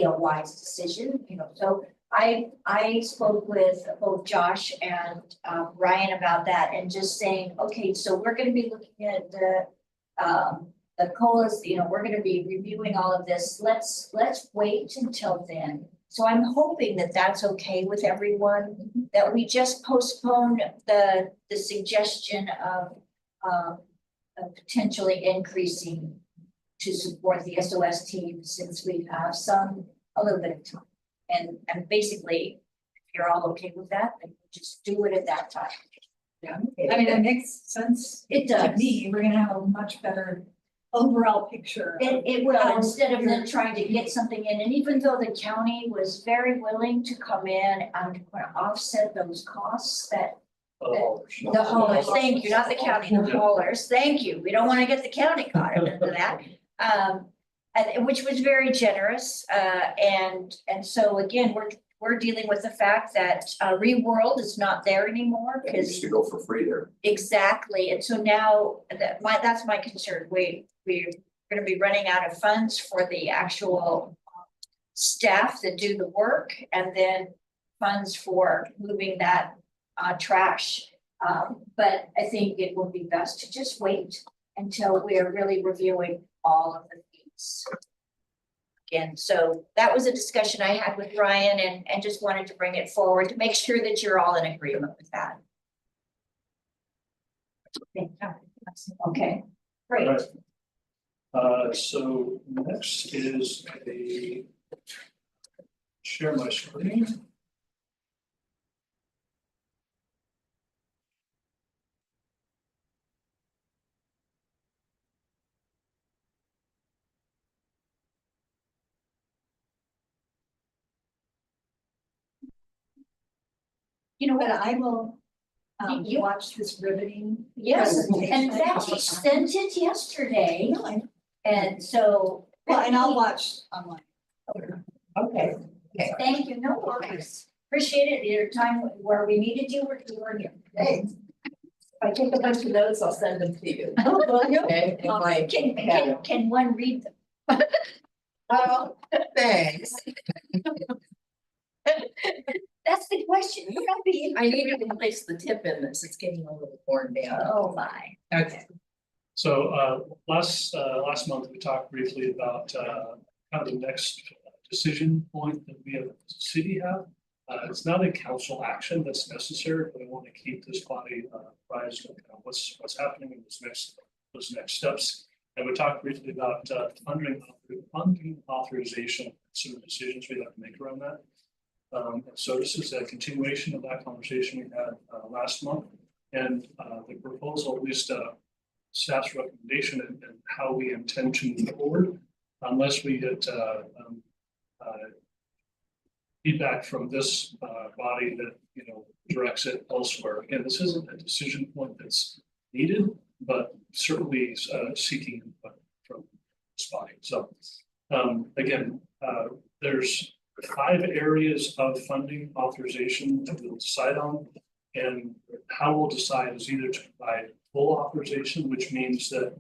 a wise decision, you know, so I spoke with both Josh and Ryan about that and just saying, okay, so we're gonna be looking at the COLAs, you know, we're gonna be reviewing all of this. Let's wait until then. So I'm hoping that that's okay with everyone, that we just postpone the suggestion of potentially increasing to support the SOS team since we have a little bit of time. And basically, if you're all okay with that, then just do it at that time. I mean, it makes sense. It To does. me, we're gonna have a much better overall picture. It will, how instead of them you're- trying to get something in, and even though the county was very willing to come in and offset those costs that the haulers, thank you, not the county, the haulers, thank you, we don't wanna get the county caught into that. And which was very generous, and so again, we're dealing with the fact that ReWorld is not there anymore, It used because to go for free there. exactly, and so now that's my concern, we're gonna be running out of funds for the actual staff that do the work, and then funds for moving that trash. But I think it would be best to just wait until we are really reviewing all of the fees. Again, so that was a discussion I had with Ryan and just wanted to bring it forward to make sure that you're all in agreement with that. Okay, great. So next is share my screen. You know But what, I will You- watch this riveting. yes, presentation. and in fact, he sent it yesterday, No, I- and so. Well, and I'll watch online. okay. Thank you, no worries. Appreciate it. Your time where we needed you, we're here. Hey. If I take a bunch of notes, I'll send them to you. Okay, in my- Can one read them? Oh, thanks. That's the question. You gotta be. I need to replace the tip in this, it's getting a little worn down. Oh, my. Okay. So last month, we talked briefly about kind of the next decision point that we as a city have. It's not a council action that's necessary, but I want to keep this body apprised of kind of what's happening in those next steps. And we talked briefly about funding authorization, some of the decisions we have to make around that. And so this is a continuation of that conversation we had last month. And the proposal, at least staff's recommendation and how we intend to move forward, unless we get feedback from this body that, you know, directs it elsewhere. Again, this isn't a decision point that's needed, but certainly seeking input from this body. So again, there's 5 areas of funding authorization that we'll decide on. And how we'll decide is either to provide full authorization, which means that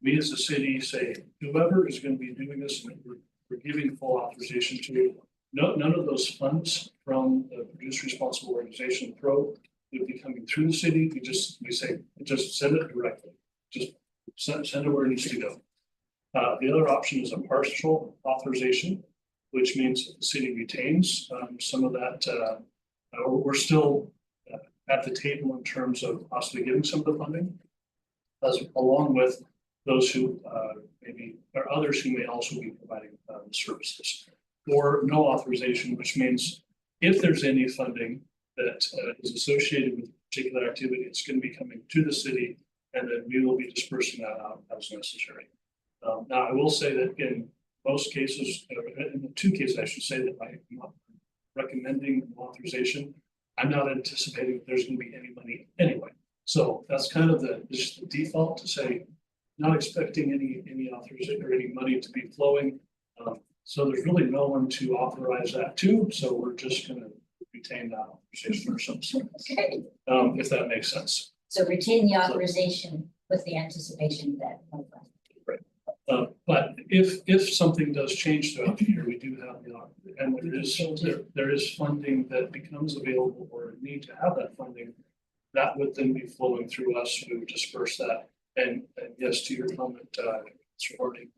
we as a city say, whoever is going to be doing this, we're giving full authorization to. None of those funds from the Producer Responsible Organization Pro would be coming through the city. We say, just send it directly. Just send it where it needs to go. The other option is a partial authorization, which means that the city retains some of that. We're still at the table in terms of possibly giving some of the funding, along with those who maybe or others who may also be providing the services. Or no authorization, which means if there's any funding that is associated with a particular activity, it's going to be coming to the city, and then we will be dispersing that out as necessary. Now, I will say that in most cases, in the 2 cases, I should say that I'm not recommending authorization. I'm not anticipating that there's going to be any money anyway. So that's kind of just the default to say, not expecting any authorization or any money to be flowing. So there's really no one to authorize that to, so we're just gonna retain that authorization ourselves. Okay, If that makes sense. so retain the authorization with the anticipation that. But if something does change throughout the year, we do have and there is funding that becomes available or a need to have that funding, that would then be flowing through us. We would disperse that. And yes, to your comment, supporting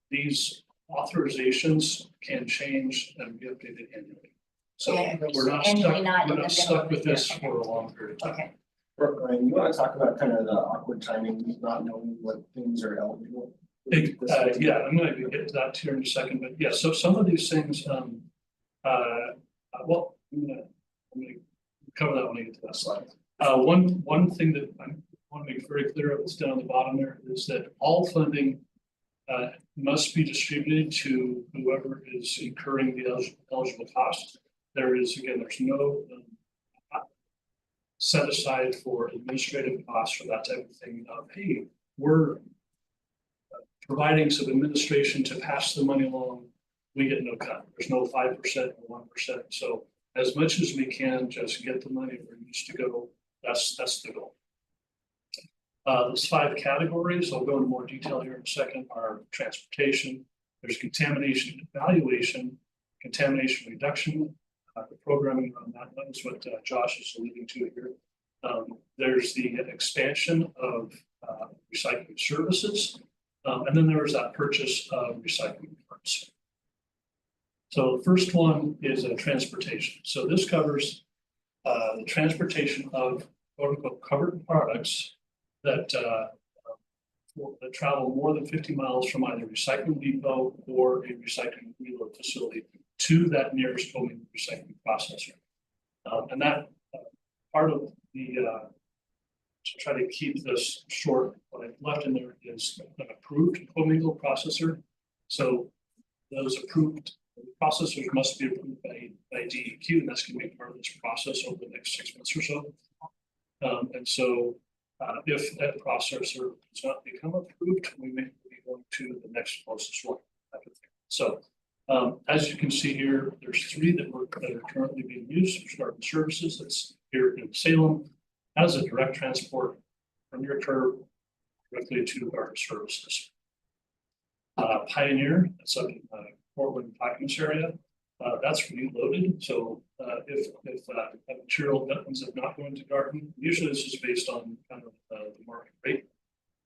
these authorizations can change and be updated annually. So we're not stuck with this for a long period of time. Okay, Ryan, you want to talk about kind of the awkward timing, not knowing what things are eligible? Yeah, I'm going to get to that here in a second, but yeah, so some of these things, well, I'm going to cover that when I get to that slide. One thing that I want to make very clear of that's down on the bottom there is that all funding must be distributed to whoever is incurring the eligible cost. There's no set aside for administrative costs for that type of thing of, hey, we're providing some administration to pass the money along, we get no cut. There's no 5% or 1%. So as much as we can just get the money where it needs to go, that's the goal. Those 5 categories, I'll go into more detail here in a second, are transportation, there's contamination evaluation, contamination reduction, the programming around that is what Josh is alluding to here. There's the expansion of recycling services, and then there's that purchase of recycling parts. So the first one is transportation. So this covers the transportation of quote unquote covered products that travel more than 50 miles from either a recycling depot or a recycling reload facility to that nearest commingled recycling processor. And that part of the, to try to keep this short, what I've left in there is an approved commingled processor. So those approved processors must be approved by DEQ, and that's going to be part of this process over the next 6 months or so. And so if that processor does not become approved, we may be going to the next closest one. So as you can see here, there's 3 that are currently being used for Garden Services. That's here in Salem as a direct transport from your curb directly to Garden Services. Pioneer, that's up in Portland Clackamas area. That's reloaded. So if material that ends up not going to garden, usually this is based on kind of the market rate.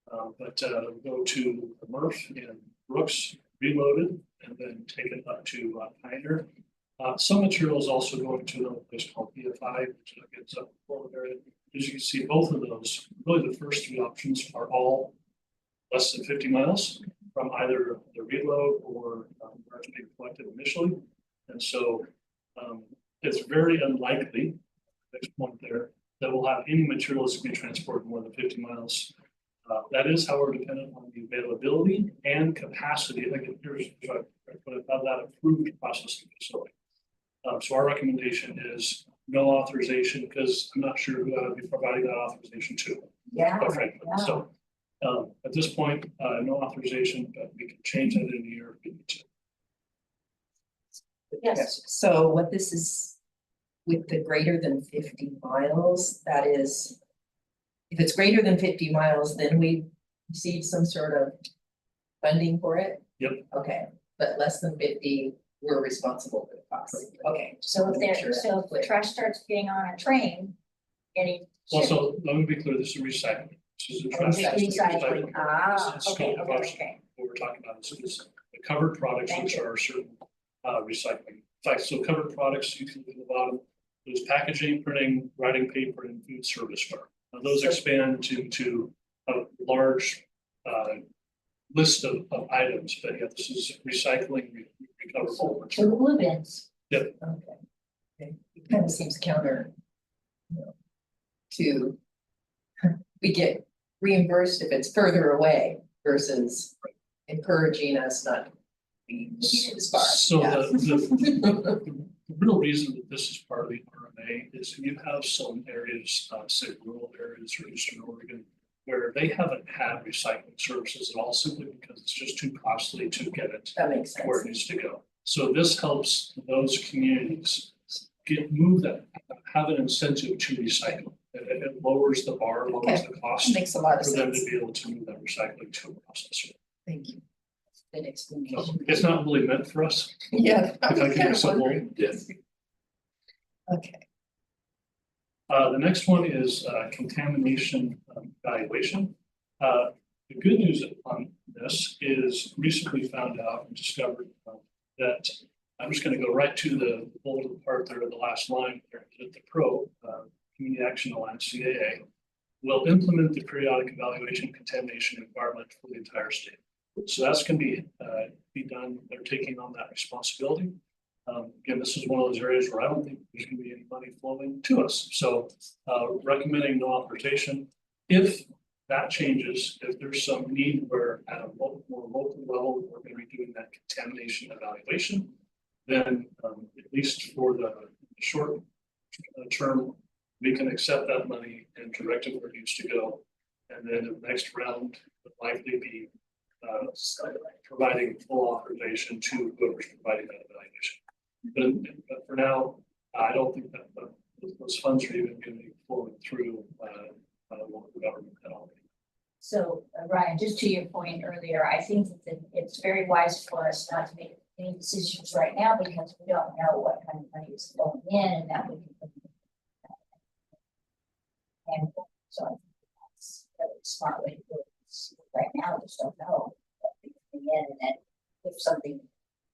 But go to the Murph and Brooks reloaded and then taken up to Pioneer. Some material is also going to another place called BFI, which gets up in Portland area. As you can see, both of those, really the first 3 options are all less than 50 miles from either the reload or where it's being collected initially. And so it's very unlikely, next point there, that will have any materials to be transported more than 50 miles. That is, however, dependent on the availability and capacity, like here's that approved processing facility. So our recommendation is no authorization, because I'm not sure who I would be providing that authorization to. Yeah, Quite frankly. yeah. So at this point, no authorization, but we can change that in a year if we need to. Yes. So what this is, with the greater than 50 miles, that is, if it's greater than 50 miles, then we receive some sort of funding for it? Yep. Okay, but less than 50, we're responsible for the cost. Okay. So if Make there, sure so if that's the clear. trash starts getting on a train, getting. Well, shipped, so let me be clear, this is recycling. This is a oh, trash. recycling, ah, This is okay, scope of okay, our- okay. What we're talking about is the covered products, Thank which you. are certain recycling. In fact, so covered products, you can look at the bottom, there's packaging, printing, writing paper, and food service. Now, those expand to a large list of items, but yeah, this is recycling, recoverable. So the blue bins. Okay. Okay. It kind of seems counter, you know, to, we get reimbursed if it's further away versus encouraging us not to be as far. So Yeah. the real reason that this is part of the RMA is you have some areas, say rural areas or eastern Oregon, where they haven't had recycling services at all, simply because it's just too costly to get it That makes sense. where it needs to go. So this helps those communities move that, have an incentive to recycle. It lowers the bar, lowers the cost Makes a lot of for them to sense. be able to move that recycling to a processor. Thank you. Good So explanation. it's not really meant for us. Yeah, I If I was can kind be of so bold. wondering. Yes. Okay. The next one is contamination evaluation. The good news on this is recently found out and discovered that I'm just going to go right to the bolded part there, the last line there, that the PRO, Community Action Alliance, CAA, will implement the periodic evaluation contamination requirement for the entire state. So that's going to be done. They're taking on that responsibility. Again, this is one of those areas where I don't think there's going to be any money flowing to us. So recommending no authorization. If that changes, if there's some need where at a more local level, we're going to be doing that contamination evaluation, then at least for the short term, we can accept that money and direct it where it needs to go. And then the next round would likely be providing full authorization to whoever's providing that evaluation. But for now, I don't think that those funds are even going to be flowing through local government at all. So Ryan, just to your point earlier, I think that it's very wise for us not to make any decisions right now because we don't know what kind of money is flowing in and that we can. And so I think that's a smart way to do it. Right now, we just don't know what we can in, and then if something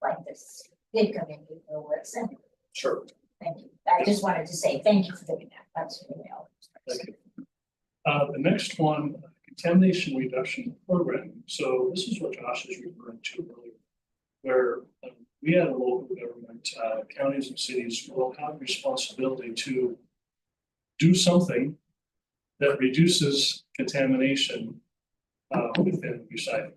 like this did come in, we know where it's in. Sure. Thank you. I just wanted to say thank you for doing that. That's really all. Thank you. The next one, contamination reduction program. So this is what Josh is referring to earlier, where we at a local government, counties and cities will have responsibility to do something that reduces contamination within recycling.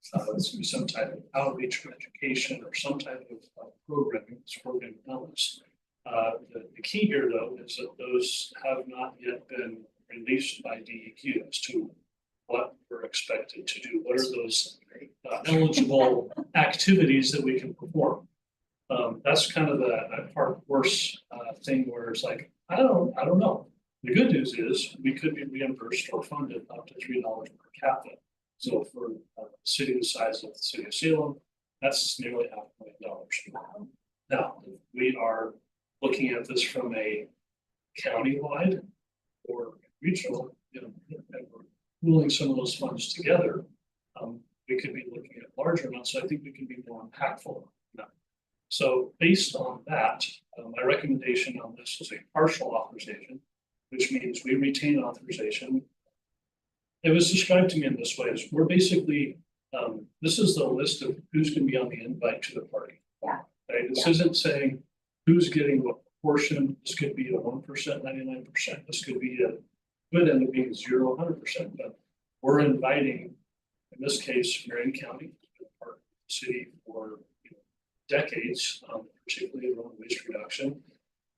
It's gonna be some type of outreach or education or some type of programming, this program elements. The key here though is that those have not yet been released by DEQ as to what we're expected to do. What are those eligible activities that we can perform? That's kind of the part worse thing where it's like, I don't know. The good news is we could be reimbursed or funded up to $3 per capita. So for a city the size of the city of Salem, that's nearly $500,000. Now, if we are looking at this from a county-wide or regional, and we're pooling some of those funds together, we could be looking at larger amounts. So I think we can be more impactful. So based on that, my recommendation on this is a partial authorization, which means we retain authorization. It was described to me in this way: is we're basically this is the list of who's going to be on the invite to the party. Yeah. Right? This isn't saying who's getting what portion, this could be a 1%, 99%, this could be a good end up being 0, 100%, but we're inviting, in this case, Marion County, part of the city for decades, particularly around waste reduction.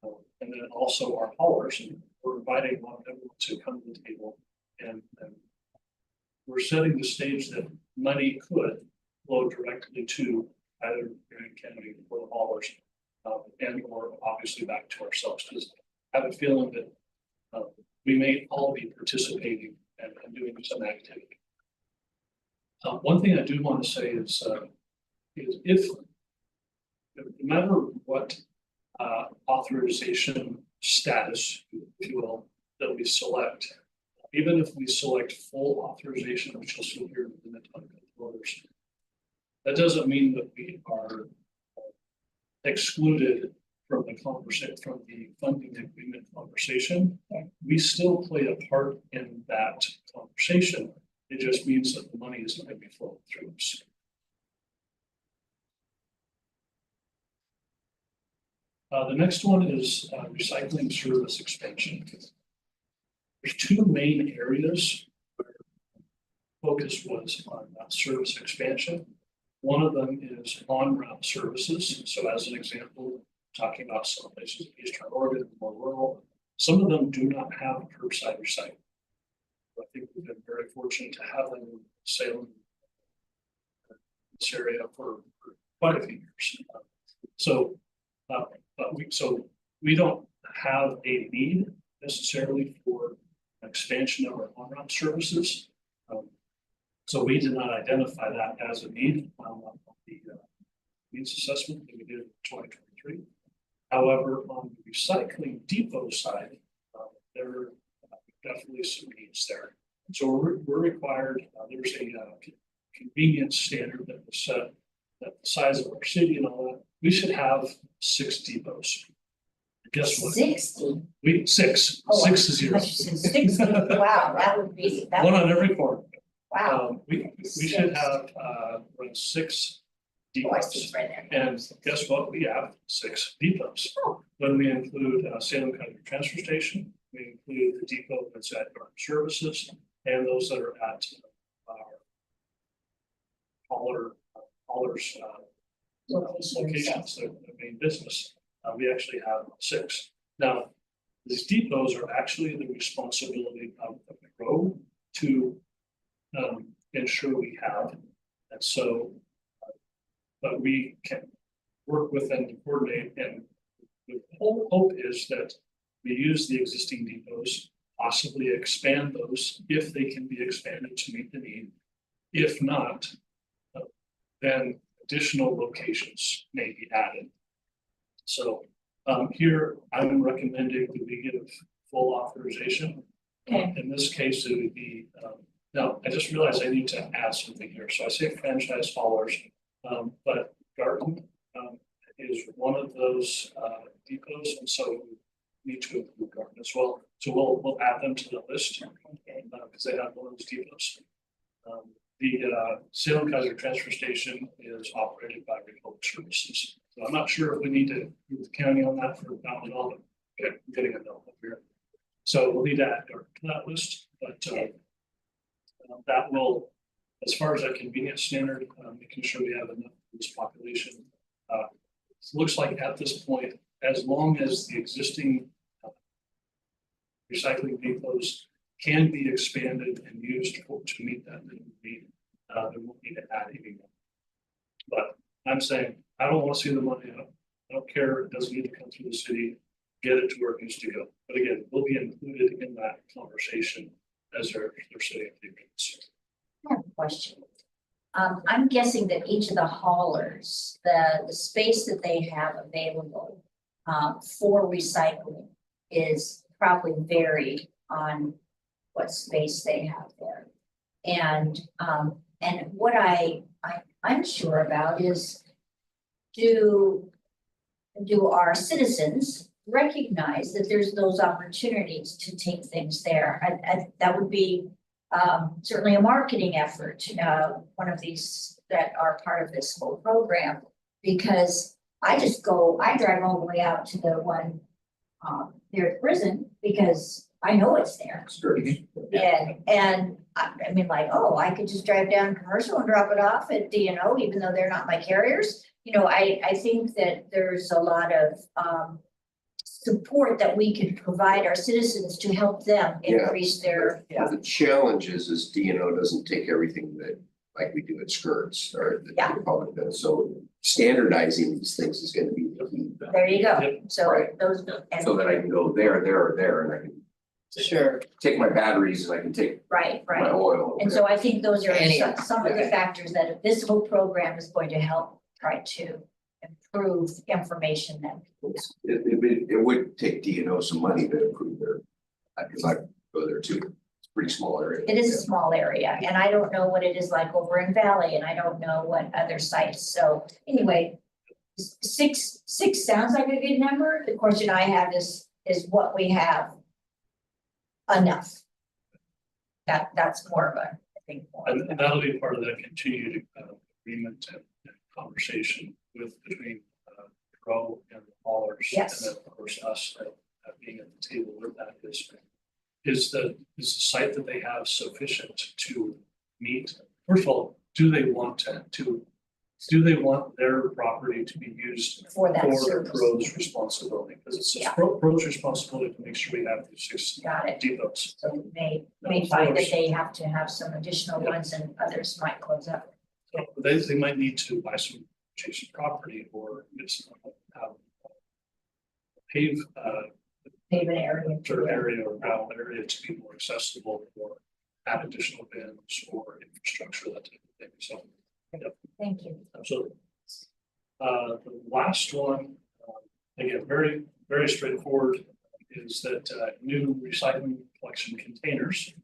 And then also our haulers, we're inviting everyone to come to the table and we're setting the stage that money could flow directly to either Marion County or the haulers, and or obviously back to ourselves, because I have a feeling that we may all be participating and doing some activity. One thing I do want to say is if no matter what authorization status, if you will, that we select, even if we select full authorization, which you'll see here in the voters, that doesn't mean that we are excluded from the conversation, from the funding agreement conversation. We still play a part in that conversation. It just means that the money is going to be flowing through us. The next one is recycling service expansion. There's two main areas where focus was on service expansion. One of them is on-route services. So as an example, talking about some places in Eastern Oregon, more rural, some of them do not have curbside recycling. I think we've been very fortunate to have them in Salem, this area for quite a few years. So we don't have a need necessarily for expansion of our on-route services. So we did not identify that as a need on the needs assessment that we did in 2023. However, on the recycling depot side, there are definitely some needs there. So we're required, there's a convenience standard that was set at the size of our city and all that. We should have 6 depots. Guess what? 60. Six. Oh, 6 is 0. 60. Wow, that would be. That One would on be- every corner. Wow. We should have around 6 Oh, I see depots. it's right there. And guess what? We have 6 depots. When we include Salem County Transfer Station, we include the depot that's at our services and those that are at our haulers locations, their main business. We actually have 6. Now, these depots are actually the responsibility of the road to ensure we have. And so, but we can work with them to coordinate, and the whole hope is that we use the existing depots, possibly expand those if they can be expanded to meet the need. If not, then additional locations may be added. So here I'm recommending that we give full authorization. Okay. In this case, it would be, now I just realized I need to add something here. So I say franchise haulers, but Garden is one of those depots, and so we need to include Garden as well. So we'll add them to the list because they have one of those depots. The Salem County Transfer Station is operated by Republic Services. So I'm not sure if we need to move the county on that for $1,000. Okay, I'm getting a note up here. So we'll need to add Garden to that list, but that will, as far as that convenience standard, making sure we have enough for this population. It looks like at this point, as long as the existing recycling depots can be expanded and used to meet that need, they won't need to add any more. But I'm saying, I don't want to see the money up. I don't care, it doesn't need to come through the city, get it to where it needs to go. But again, we'll be included in that conversation as their city activities. I have a question. I'm guessing that each of the haulers, the space that they have available for recycling is probably varied on what space they have there. And what I'm unsure about is, do our citizens recognize that there's those opportunities to take things there? That would be certainly a marketing effort, one of these that are part of this whole program, because I drive all the way out to the one there at prison, because I know it's there. Sturdy. And I mean, like, oh, I could just drive down Commercial and drop it off at DNO, even though they're not my carriers. You know, I think that there's a lot of, support that we can provide our citizens to help them Yeah. increase their. Well, the challenge is DNO doesn't take everything that, like we do at Skirts or the Yeah. public does. So standardizing these things is gonna be the key. There you go. Yep. So Right. those, So that I can go there, or there, and I can Sure. take my batteries and I can take right, my right. oil. And so I think those are Any- some of the factors that this whole program is going to help try to improve information that. It would take DNO some money to improve their, because I go there too. It's a pretty small area. It is a small area, and I don't know what it is like over in Valley, and I don't know what other sites, so anyway. Six sounds like a good number, the question I have is what we have. Enough. That's more of a, I think. more of a- And that'll be part of that continued agreement and conversation between Pro and the haulers. Yes. And then, of course, us being at the table with that is the site that they have sufficient to meet? First of all, do they want do they want their property to be used For that for service. Pro's responsibility? Because it's Yeah. Pro's responsibility to make sure we have these 6 Got it. depots. So we may find that they have to have some additional ones and others might close up. They might need to buy some adjacent property or just have pave Pavement area. sort of area or gravel area to be more accessible or add additional bins or infrastructure, that type of thing. So, Thank you. absolutely. The last one, again, very, very straightforward, is that new recycling collection containers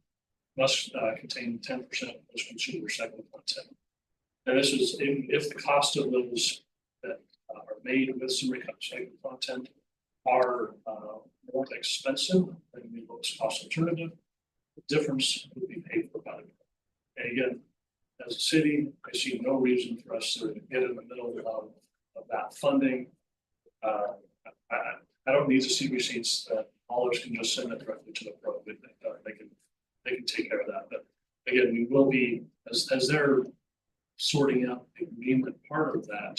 must contain 10% post-consumer recycled content. And this is if the cost of those that are made with some recycled content are more expensive than the lowest cost alternative, the difference would be paid for by the. And again, as a city, I see no reason for us to get in the middle of that funding. I don't need to see receipts that haulers can just send it directly to the Pro. They can take care of that. But again, we will be, as they're sorting out the agreement part of that,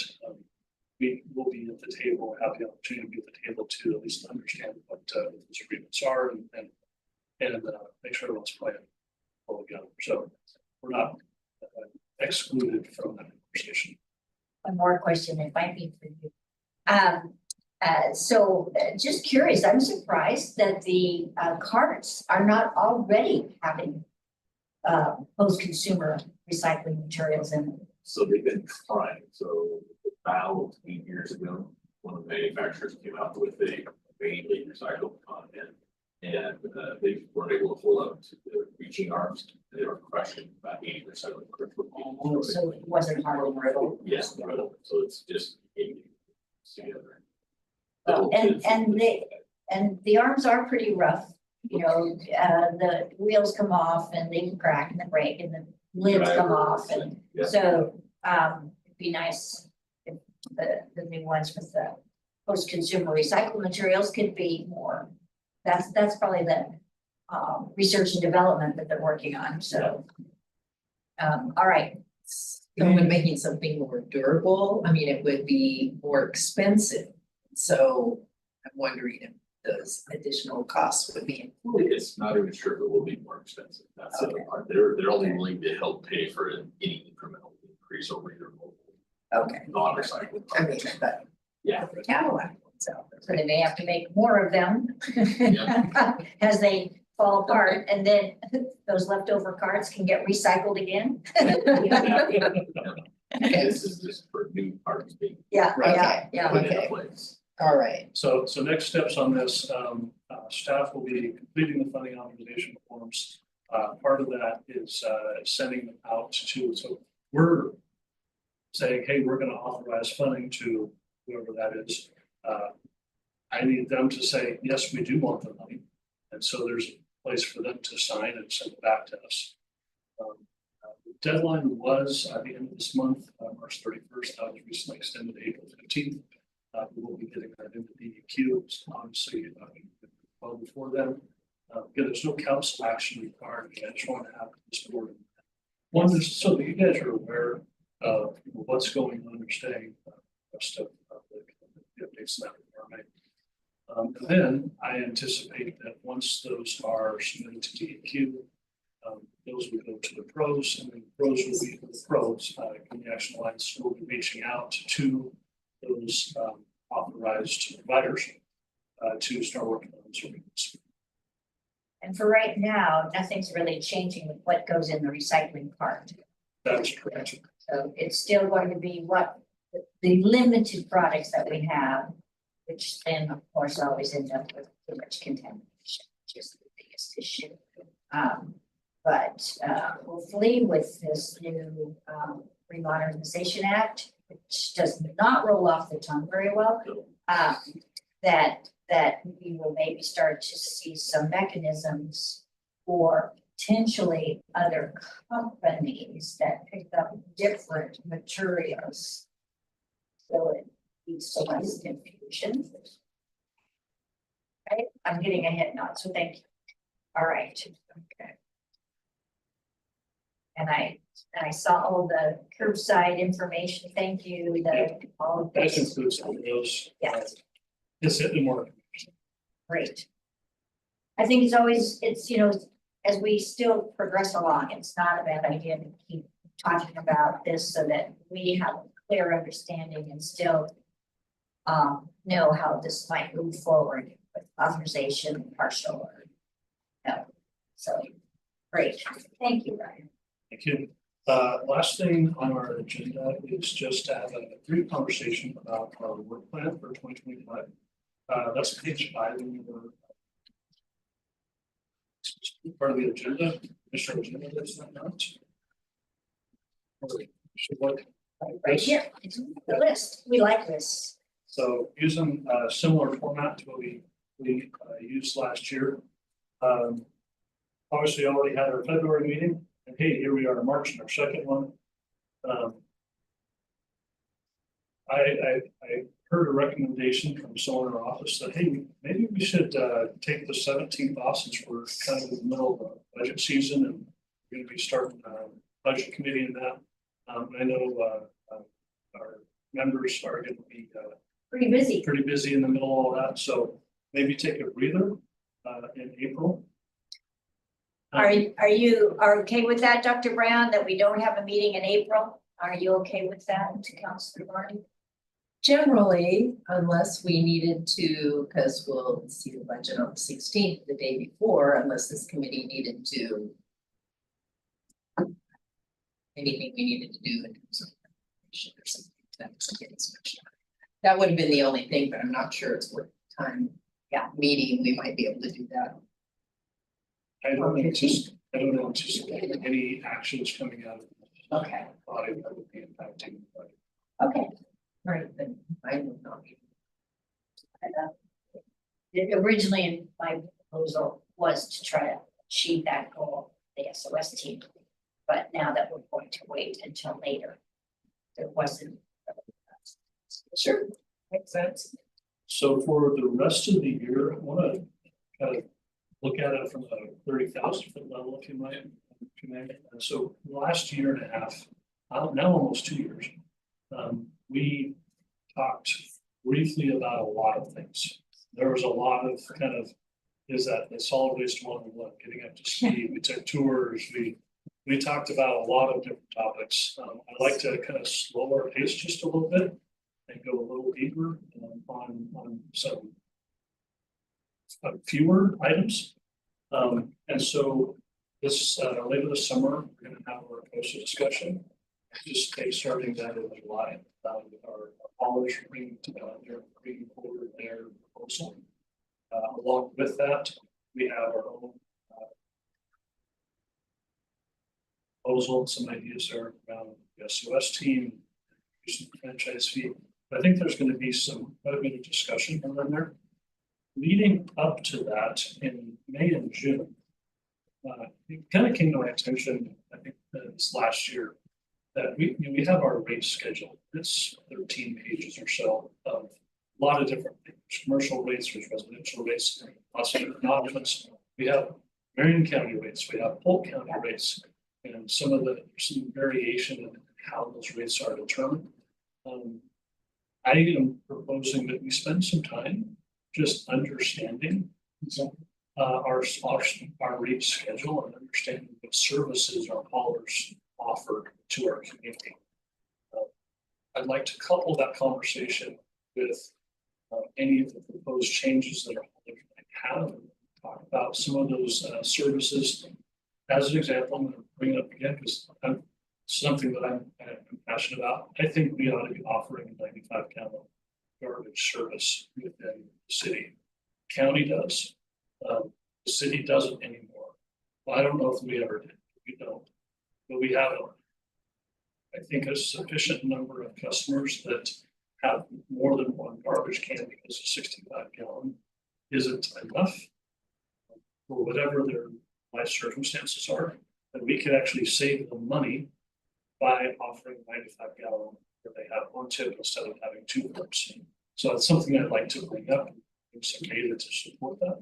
we will be at the table, have the opportunity to be at the table to at least understand what those agreements are and make sure everyone's playing all together. So we're not excluded from that conversation. One more question, it might be for you. Just curious, I'm surprised that the carts are not already having post-consumer recycling materials in them. So they've been trying, so about 8 years ago, one of the manufacturers came out with a mainly recycled content. And they weren't able to hold up to the reaching arms, they were crushing about 80% of the critical. So it wasn't hardly brittle. Yes, brittle, so it's just together. And the arms are pretty rough, you know, the wheels come off and they can crack and the brake and the lids come off and Yeah. so it'd be nice if the new ones with the post-consumer recycled materials could be more. That's probably the research and development that they're working on, so. All right, So when making something more durable, I mean, it would be more expensive. So I'm wondering if those additional costs would be included. It's not even sure if it will be more expensive, that's the other part, they're only willing to help pay for any incremental increase over your local okay, non-recycled. I mean, but Yeah. Cadillac, so they may have to make more of them. Yeah. As they fall apart, and then those leftover carts can get recycled again. This is just for new parts being Yeah, Right. yeah. put into Okay. place. all right, So next steps on this, staff will be completing the funding authorization forms. Part of that is sending them out to, so we're saying, hey, we're gonna authorize funding to whoever that is. I need them to say, yes, we do want the money. And so there's a place for them to sign and send it back to us. The deadline was at the end of this month, March 31st, that was recently extended to April 15th. We will be getting that into DEQ, obviously, well before then. Again, there's no council action required. I just want to have this board. One, is so that you guys are aware of what's going on or staying, rest of the updates that are made. And then I anticipate that once those are submitted to DEQ, those will go to the pros, and then the pros will be the pros. The Action Alliance will be reaching out to those authorized providers to start working on those agreements. And for right now, nothing's really changing with what goes in the recycling part. That is correct. So it's still going to be what the limited products that we have, which then of course always end up with too much contamination, which is the biggest issue. But hopefully with this new Remodernization Act, which does not roll off the tongue very well, that we will maybe start to see some mechanisms for potentially other companies that pick up different materials. So it leads to less confusion. Right, I'm getting a hit nod, so thank you. All right, okay. And I saw all the curbside information, thank you, all of That this, includes some of those. yes. It's it more. Great. I think it's, you know, as we still progress along, it's not a bad idea to keep talking about this so that we have a clear understanding and still know how this might move forward with authorization, partial or no. So, great. Thank you, Ryan. Thank you. Last thing on our agenda is just to have a brief conversation about our work plan for 2025. That's page 5 in your part of the agenda. Mr. Agenda, that's not. Should look like Right this. here, it's the list. We like this. So using a similar format to what we used last year. Obviously already had our February meeting, and hey, here we are in March in our second one. I heard a recommendation from someone in our office that, hey, maybe we should take the 17th off since we're kind of in the middle of the budget season and we're going to be starting budget committee in that. I know our members are going to be Pretty busy. pretty busy in the middle of all that, so maybe take a breather in April. Are you okay with that, Dr. Brown, that we don't have a meeting in April? Are you okay with that, Councilor Martin? Generally, unless we needed to, because we'll see the budget on the 16th, the day before, unless this committee needed to. Anything we needed to do in terms of or something that was getting switched on. That would have been the only thing, but I'm not sure it's worth the time. Yeah, meeting, we might be able to do that. I don't anticipate any actions coming out of Okay, the body that would be impacting. But okay. Right, then I would not. Originally, my proposal was to try to achieve that goal, the SOS team. But now that we're going to wait until later, there wasn't. Sure, makes sense. So for the rest of the year, I want to kind of look at it from a 30,000 foot level, if you might. And so last year and a half, now almost 2 years, we talked briefly about a lot of things. There was a lot of kind of, is that the solid waste 101, getting up to speed, we took tours, we talked about a lot of different topics. I'd like to kind of slow our pace just a little bit and go a little deeper on some fewer items. And so this later this summer, we're going to have our poster discussion. Just starting that in July, our college bringing forward their proposal. Along with that, we have our own proposal, some ideas there around the SOS team, some franchise fee. But I think there's going to be quite a bit of discussion around there. Leading up to that in May and June, it kind of came to my attention, I think this last year, that we have our rate schedule. It's 13 pages or so of a lot of different things, commercial rates, there's residential rates, lots of different options. We have Marion County rates, we have Polk County rates, and some variation in how those rates are determined. I am proposing that we spend some time just understanding our rate schedule and understanding what services our haulers offer to our community. I'd like to couple that conversation with any of the proposed changes that our haulers might have. Talk about some of those services. As an example, I'm going to bring it up again because I'm something that I'm passionate about. I think we ought to be offering a 95-gallon garbage service within the city. County does. The city doesn't anymore. Well, I don't know if we ever did. We don't. But we have, I think, a sufficient number of customers that have more than one garbage can because a 65-gallon isn't enough for whatever their life circumstances are. That we could actually save them money by offering 95-gallon where they have one tip instead of having two tips. So that's something I'd like to bring up and some data to support that.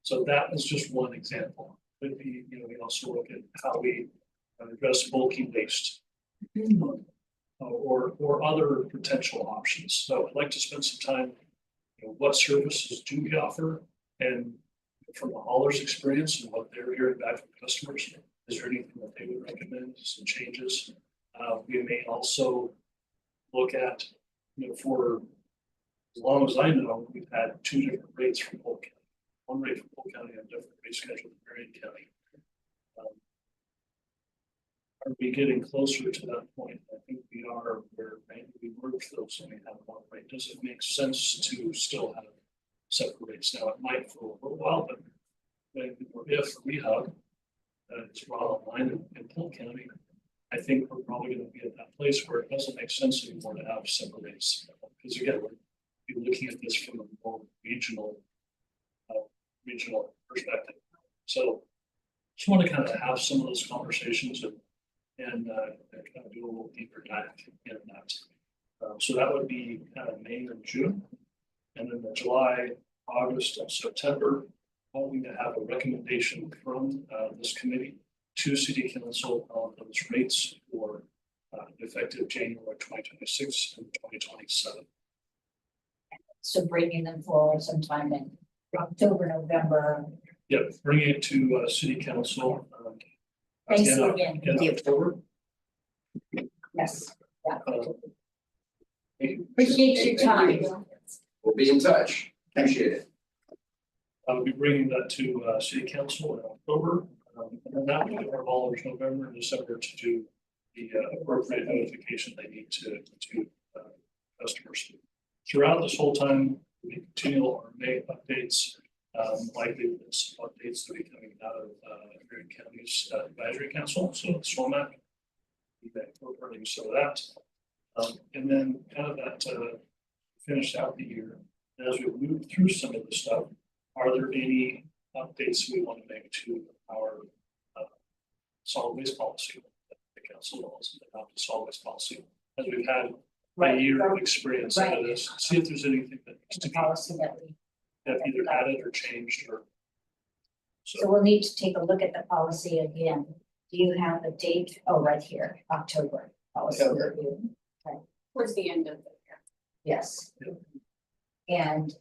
So that is just one example. Could be, we also look at how we address bulky waste or other potential options. So I'd like to spend some time, what services do we offer, and from the hauler's experience and what they're hearing back from customers, is there anything that they would recommend, some changes? We may also look at, for as long as I know, we've had two different rates from Polk County. One rate from Polk County and a different rate schedule from Marion County. Are we getting closer to that point? I think we are, where maybe we merge those and we have one rate. Does it make sense to still have separate rates? Now, it might for a little while, but if Rehab is brought online in Polk County, I think we're probably going to be at that place where it doesn't make sense anymore to have separate rates. Because again, we're looking at this from a more regional perspective. So just want to kind of have some of those conversations and kind of do a little deeper dive in that. So that would be kind of May and June. And then the July, August, and September, hoping to have a recommendation from this committee to City Council on those rates for effective January 2026 and 2027. So bringing them forward sometime in October, November. Yep, bringing it to City Council. Thanks again. In October. Yes. Yeah. Thank you. Appreciate your time. We'll be in touch. Appreciate it. I'll be bringing that to City Council in October. And then that will give our haulers November and December to do the appropriate notification they need to customers. Throughout this whole time, we continue our May updates, likely some updates that will be coming out of Marion County's Advisory Council, so SWAMAC, incorporating some of that. And then kind of that finish out the year. And as we move through some of the stuff, are there any updates we want to make to our solid waste policy? The council wants to adopt a solid waste policy, as we've had a year of experience in this. See if there's anything that needs to be Policy that we. have either added or changed or. So we'll need to take a look at the policy again. Do you have a date? Oh, right here, October. Policy review. Towards the end of the year. Yes. Yep. And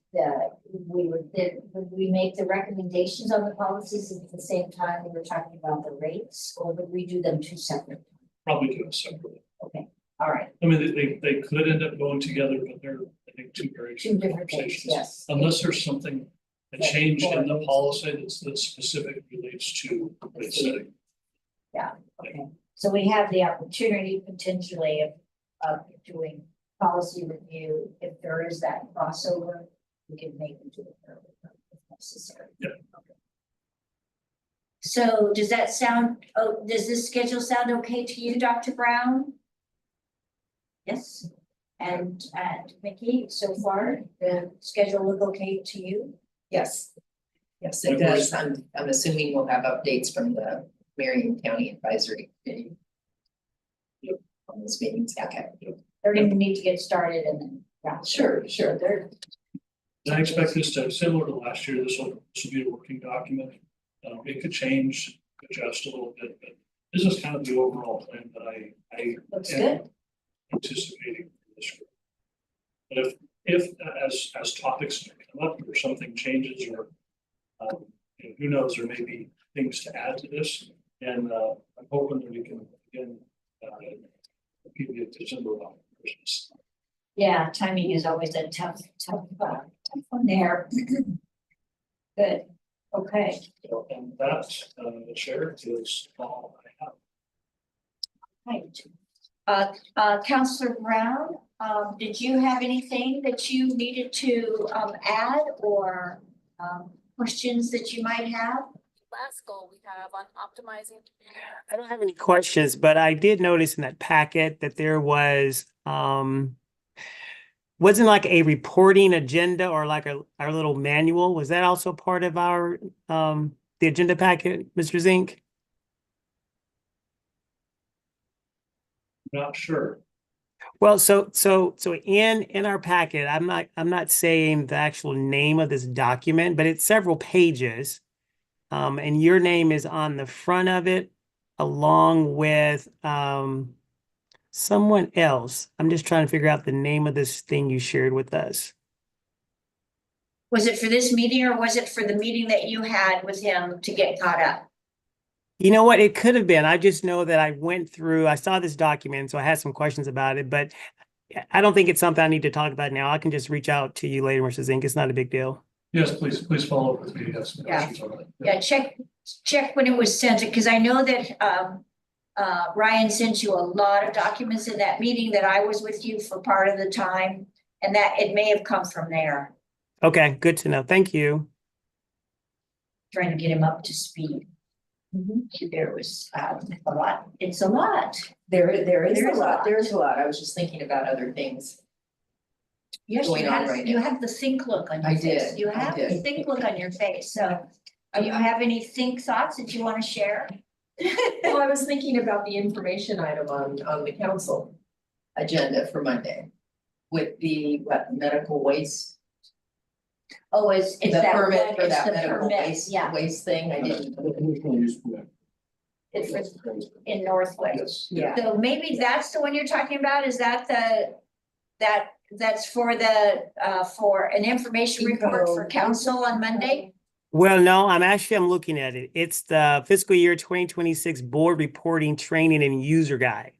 would we make the recommendations on the policies at the same time we were talking about the rates, or would we do them two separate? Probably do it separately. Okay, all right, I mean, they could end up going together, but they're, I think, two very two different things, conversations. yes. Unless there's something, a change in the policy that specific relates to rate setting. Yeah, okay. So we have the opportunity potentially of doing policy review. If there is that crossover, we can make them do it early if necessary. Yeah. Okay. So does that sound, does this schedule sound okay to you, Dr. Brown? Yes. And Mickey, so far, the schedule look okay to you? Yes. Yes, it does. I'm assuming we'll have updates from the Marion County Advisory Committee. On those meetings, okay. They're gonna need to get started and then, yeah. Sure. They're And I expect this to, similar to last year, this will be a working document. It could change, adjust a little bit, but this is kind of the overall plan that I Looks am good. anticipating for this group. But if as topics come up or something changes or who knows, there may be things to add to this. And I'm hoping that we can again give you a December about Christmas. Yeah, timing is always a tough one there. Good, okay. So, and that, Chair, is all I have. Right. Counselor Brown, did you have anything that you needed to add or questions that you might have? Last goal we have on optimizing. I don't have any questions, but I did notice in that packet that there was wasn't like a reporting agenda or like our little manual. Was that also part of our the agenda packet, Mr. Zink? Not sure. Well, so in our packet, I'm not saying the actual name of this document, but it's several pages. And your name is on the front of it, along with someone else. I'm just trying to figure out the name of this thing you shared with us. Was it for this meeting or was it for the meeting that you had with him to get caught up? You know what? It could have been. I just know that I saw this document, so I had some questions about it, but I don't think it's something I need to talk about now. I can just reach out to you later, Mr. Zink. It's not a big deal. Yes, please follow up with me. Yes. Yeah. Questions on that. Yeah, check when it was sent, because I know that Ryan sent you a lot of documents in that meeting that I was with you for part of the time, and that it may have come from there. Okay, good to know. Thank you. Trying to get him up to speed. There was a lot. It's a lot. There is There's a a lot. lot, there's a lot. I was just thinking about other things. Yes, Going on right you now. have the think look on your I face. did, You I have the did. think look on your face. So do you have any think thoughts that you want to share? Well, I was thinking about the information item on the council agenda for Monday. With the medical waste, Oh, it's the that permit one, for it's that the medical permit, waste, yeah. waste thing, I didn't. It's in Northway. Yes. Yeah. So maybe that's the one you're talking about, is that that's for for an information report for council on Monday? Well, no, I'm looking at it. It's the fiscal year 2026 board reporting, training, and user guide.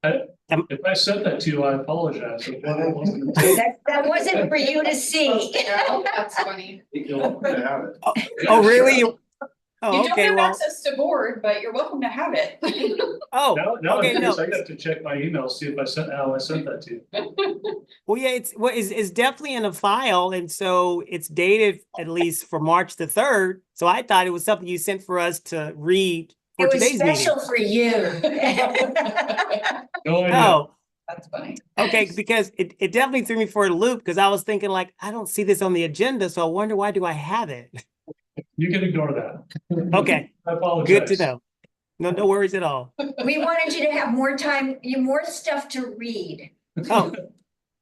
If I sent that to you, I apologize. That wasn't for you to see. That's funny. Oh, really? You Oh, don't okay, have well, access to board, but you're welcome to have it. oh, Now okay, I'm no. curious. I got to check my email, see if I sent that to you. Well, yeah, it's definitely in a file, and so it's dated at least for March the 3rd. So I thought it was something you sent for us to read for It was today's meeting. special for you. No idea. Oh, That's funny. okay, because it definitely threw me for a loop because I was thinking like, I don't see this on the agenda, so I wonder why do I have it? You can ignore that. Okay, I apologize. good to know. No worries at all. We wanted you to have more time, more stuff to read. Oh,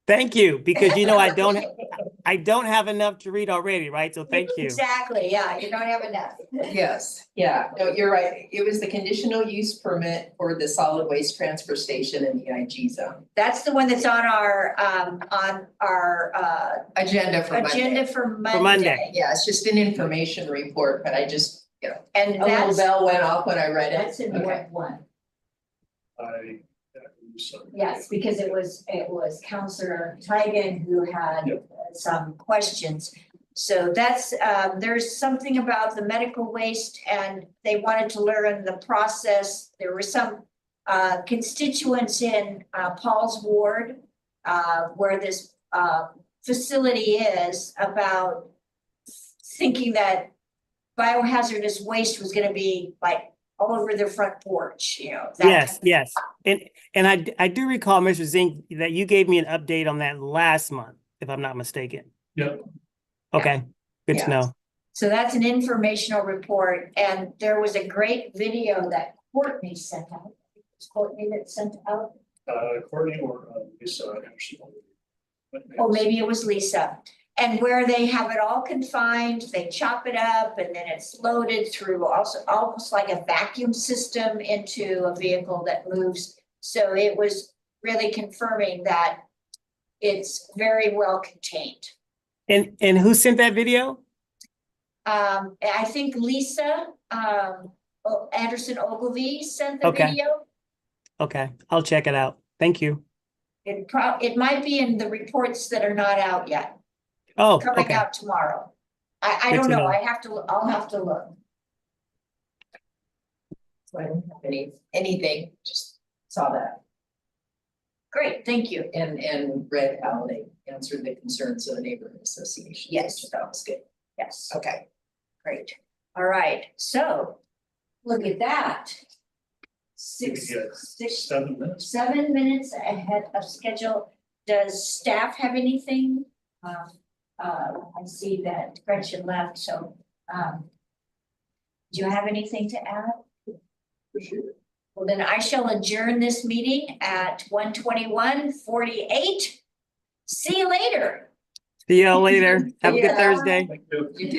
thank you, because I don't have enough to read already, right? So thank you. Exactly, yeah, you don't have enough. Yes, yeah, no, you're right. It was the conditional use permit for the solid waste transfer station in the IG zone. That's the one that's on our Agenda for Monday. agenda for Monday. Monday. Yeah, it's just an information report, but I just, And a little that's, bell went off when I read it. that's in Okay. Ward one. Yes, because it was Counselor Tigan who had Yep. some questions. So that's, there's something about the medical waste and they wanted to learn the process. There were some constituents in Paul's ward where this facility is about thinking that biohazardous waste was gonna be like all over their front porch, you know. that Yes, kind of- yes. And I do recall, Mr. Zink, that you gave me an update on that last month, if I'm not mistaken. Yep. Okay, good Yeah. to know. So that's an informational report, and there was a great video that Courtney sent out. It's Courtney that sent out. Courtney or Lisa Anderson. or maybe it was Lisa. And where they have it all confined, they chop it up and then it's loaded through also almost like a vacuum system into a vehicle that moves. So it was really confirming that it's very well contained. And who sent that video? I think Lisa, Anderson Ogilvy sent the Okay. video. Okay, I'll check it out. Thank you. It might be in the reports that are not out yet, Oh, coming okay. out tomorrow. I Good don't to know, know. I'll have to look. So I don't have anything, just saw that Great, thank you. and read how they answered the concerns of the neighborhood association. Yes. which That was good. Yes, Okay. great. All right, so look at that. Maybe Six, get 6, 7 minutes. 7 minutes ahead of schedule. Does staff have anything? I see that Gretchen left, so, do you have anything to add? Appreciate it. Well, then I shall adjourn this meeting at 1:21:48. See you later. See y'all later. Have a good Yeah. Thursday. Thank you. You did.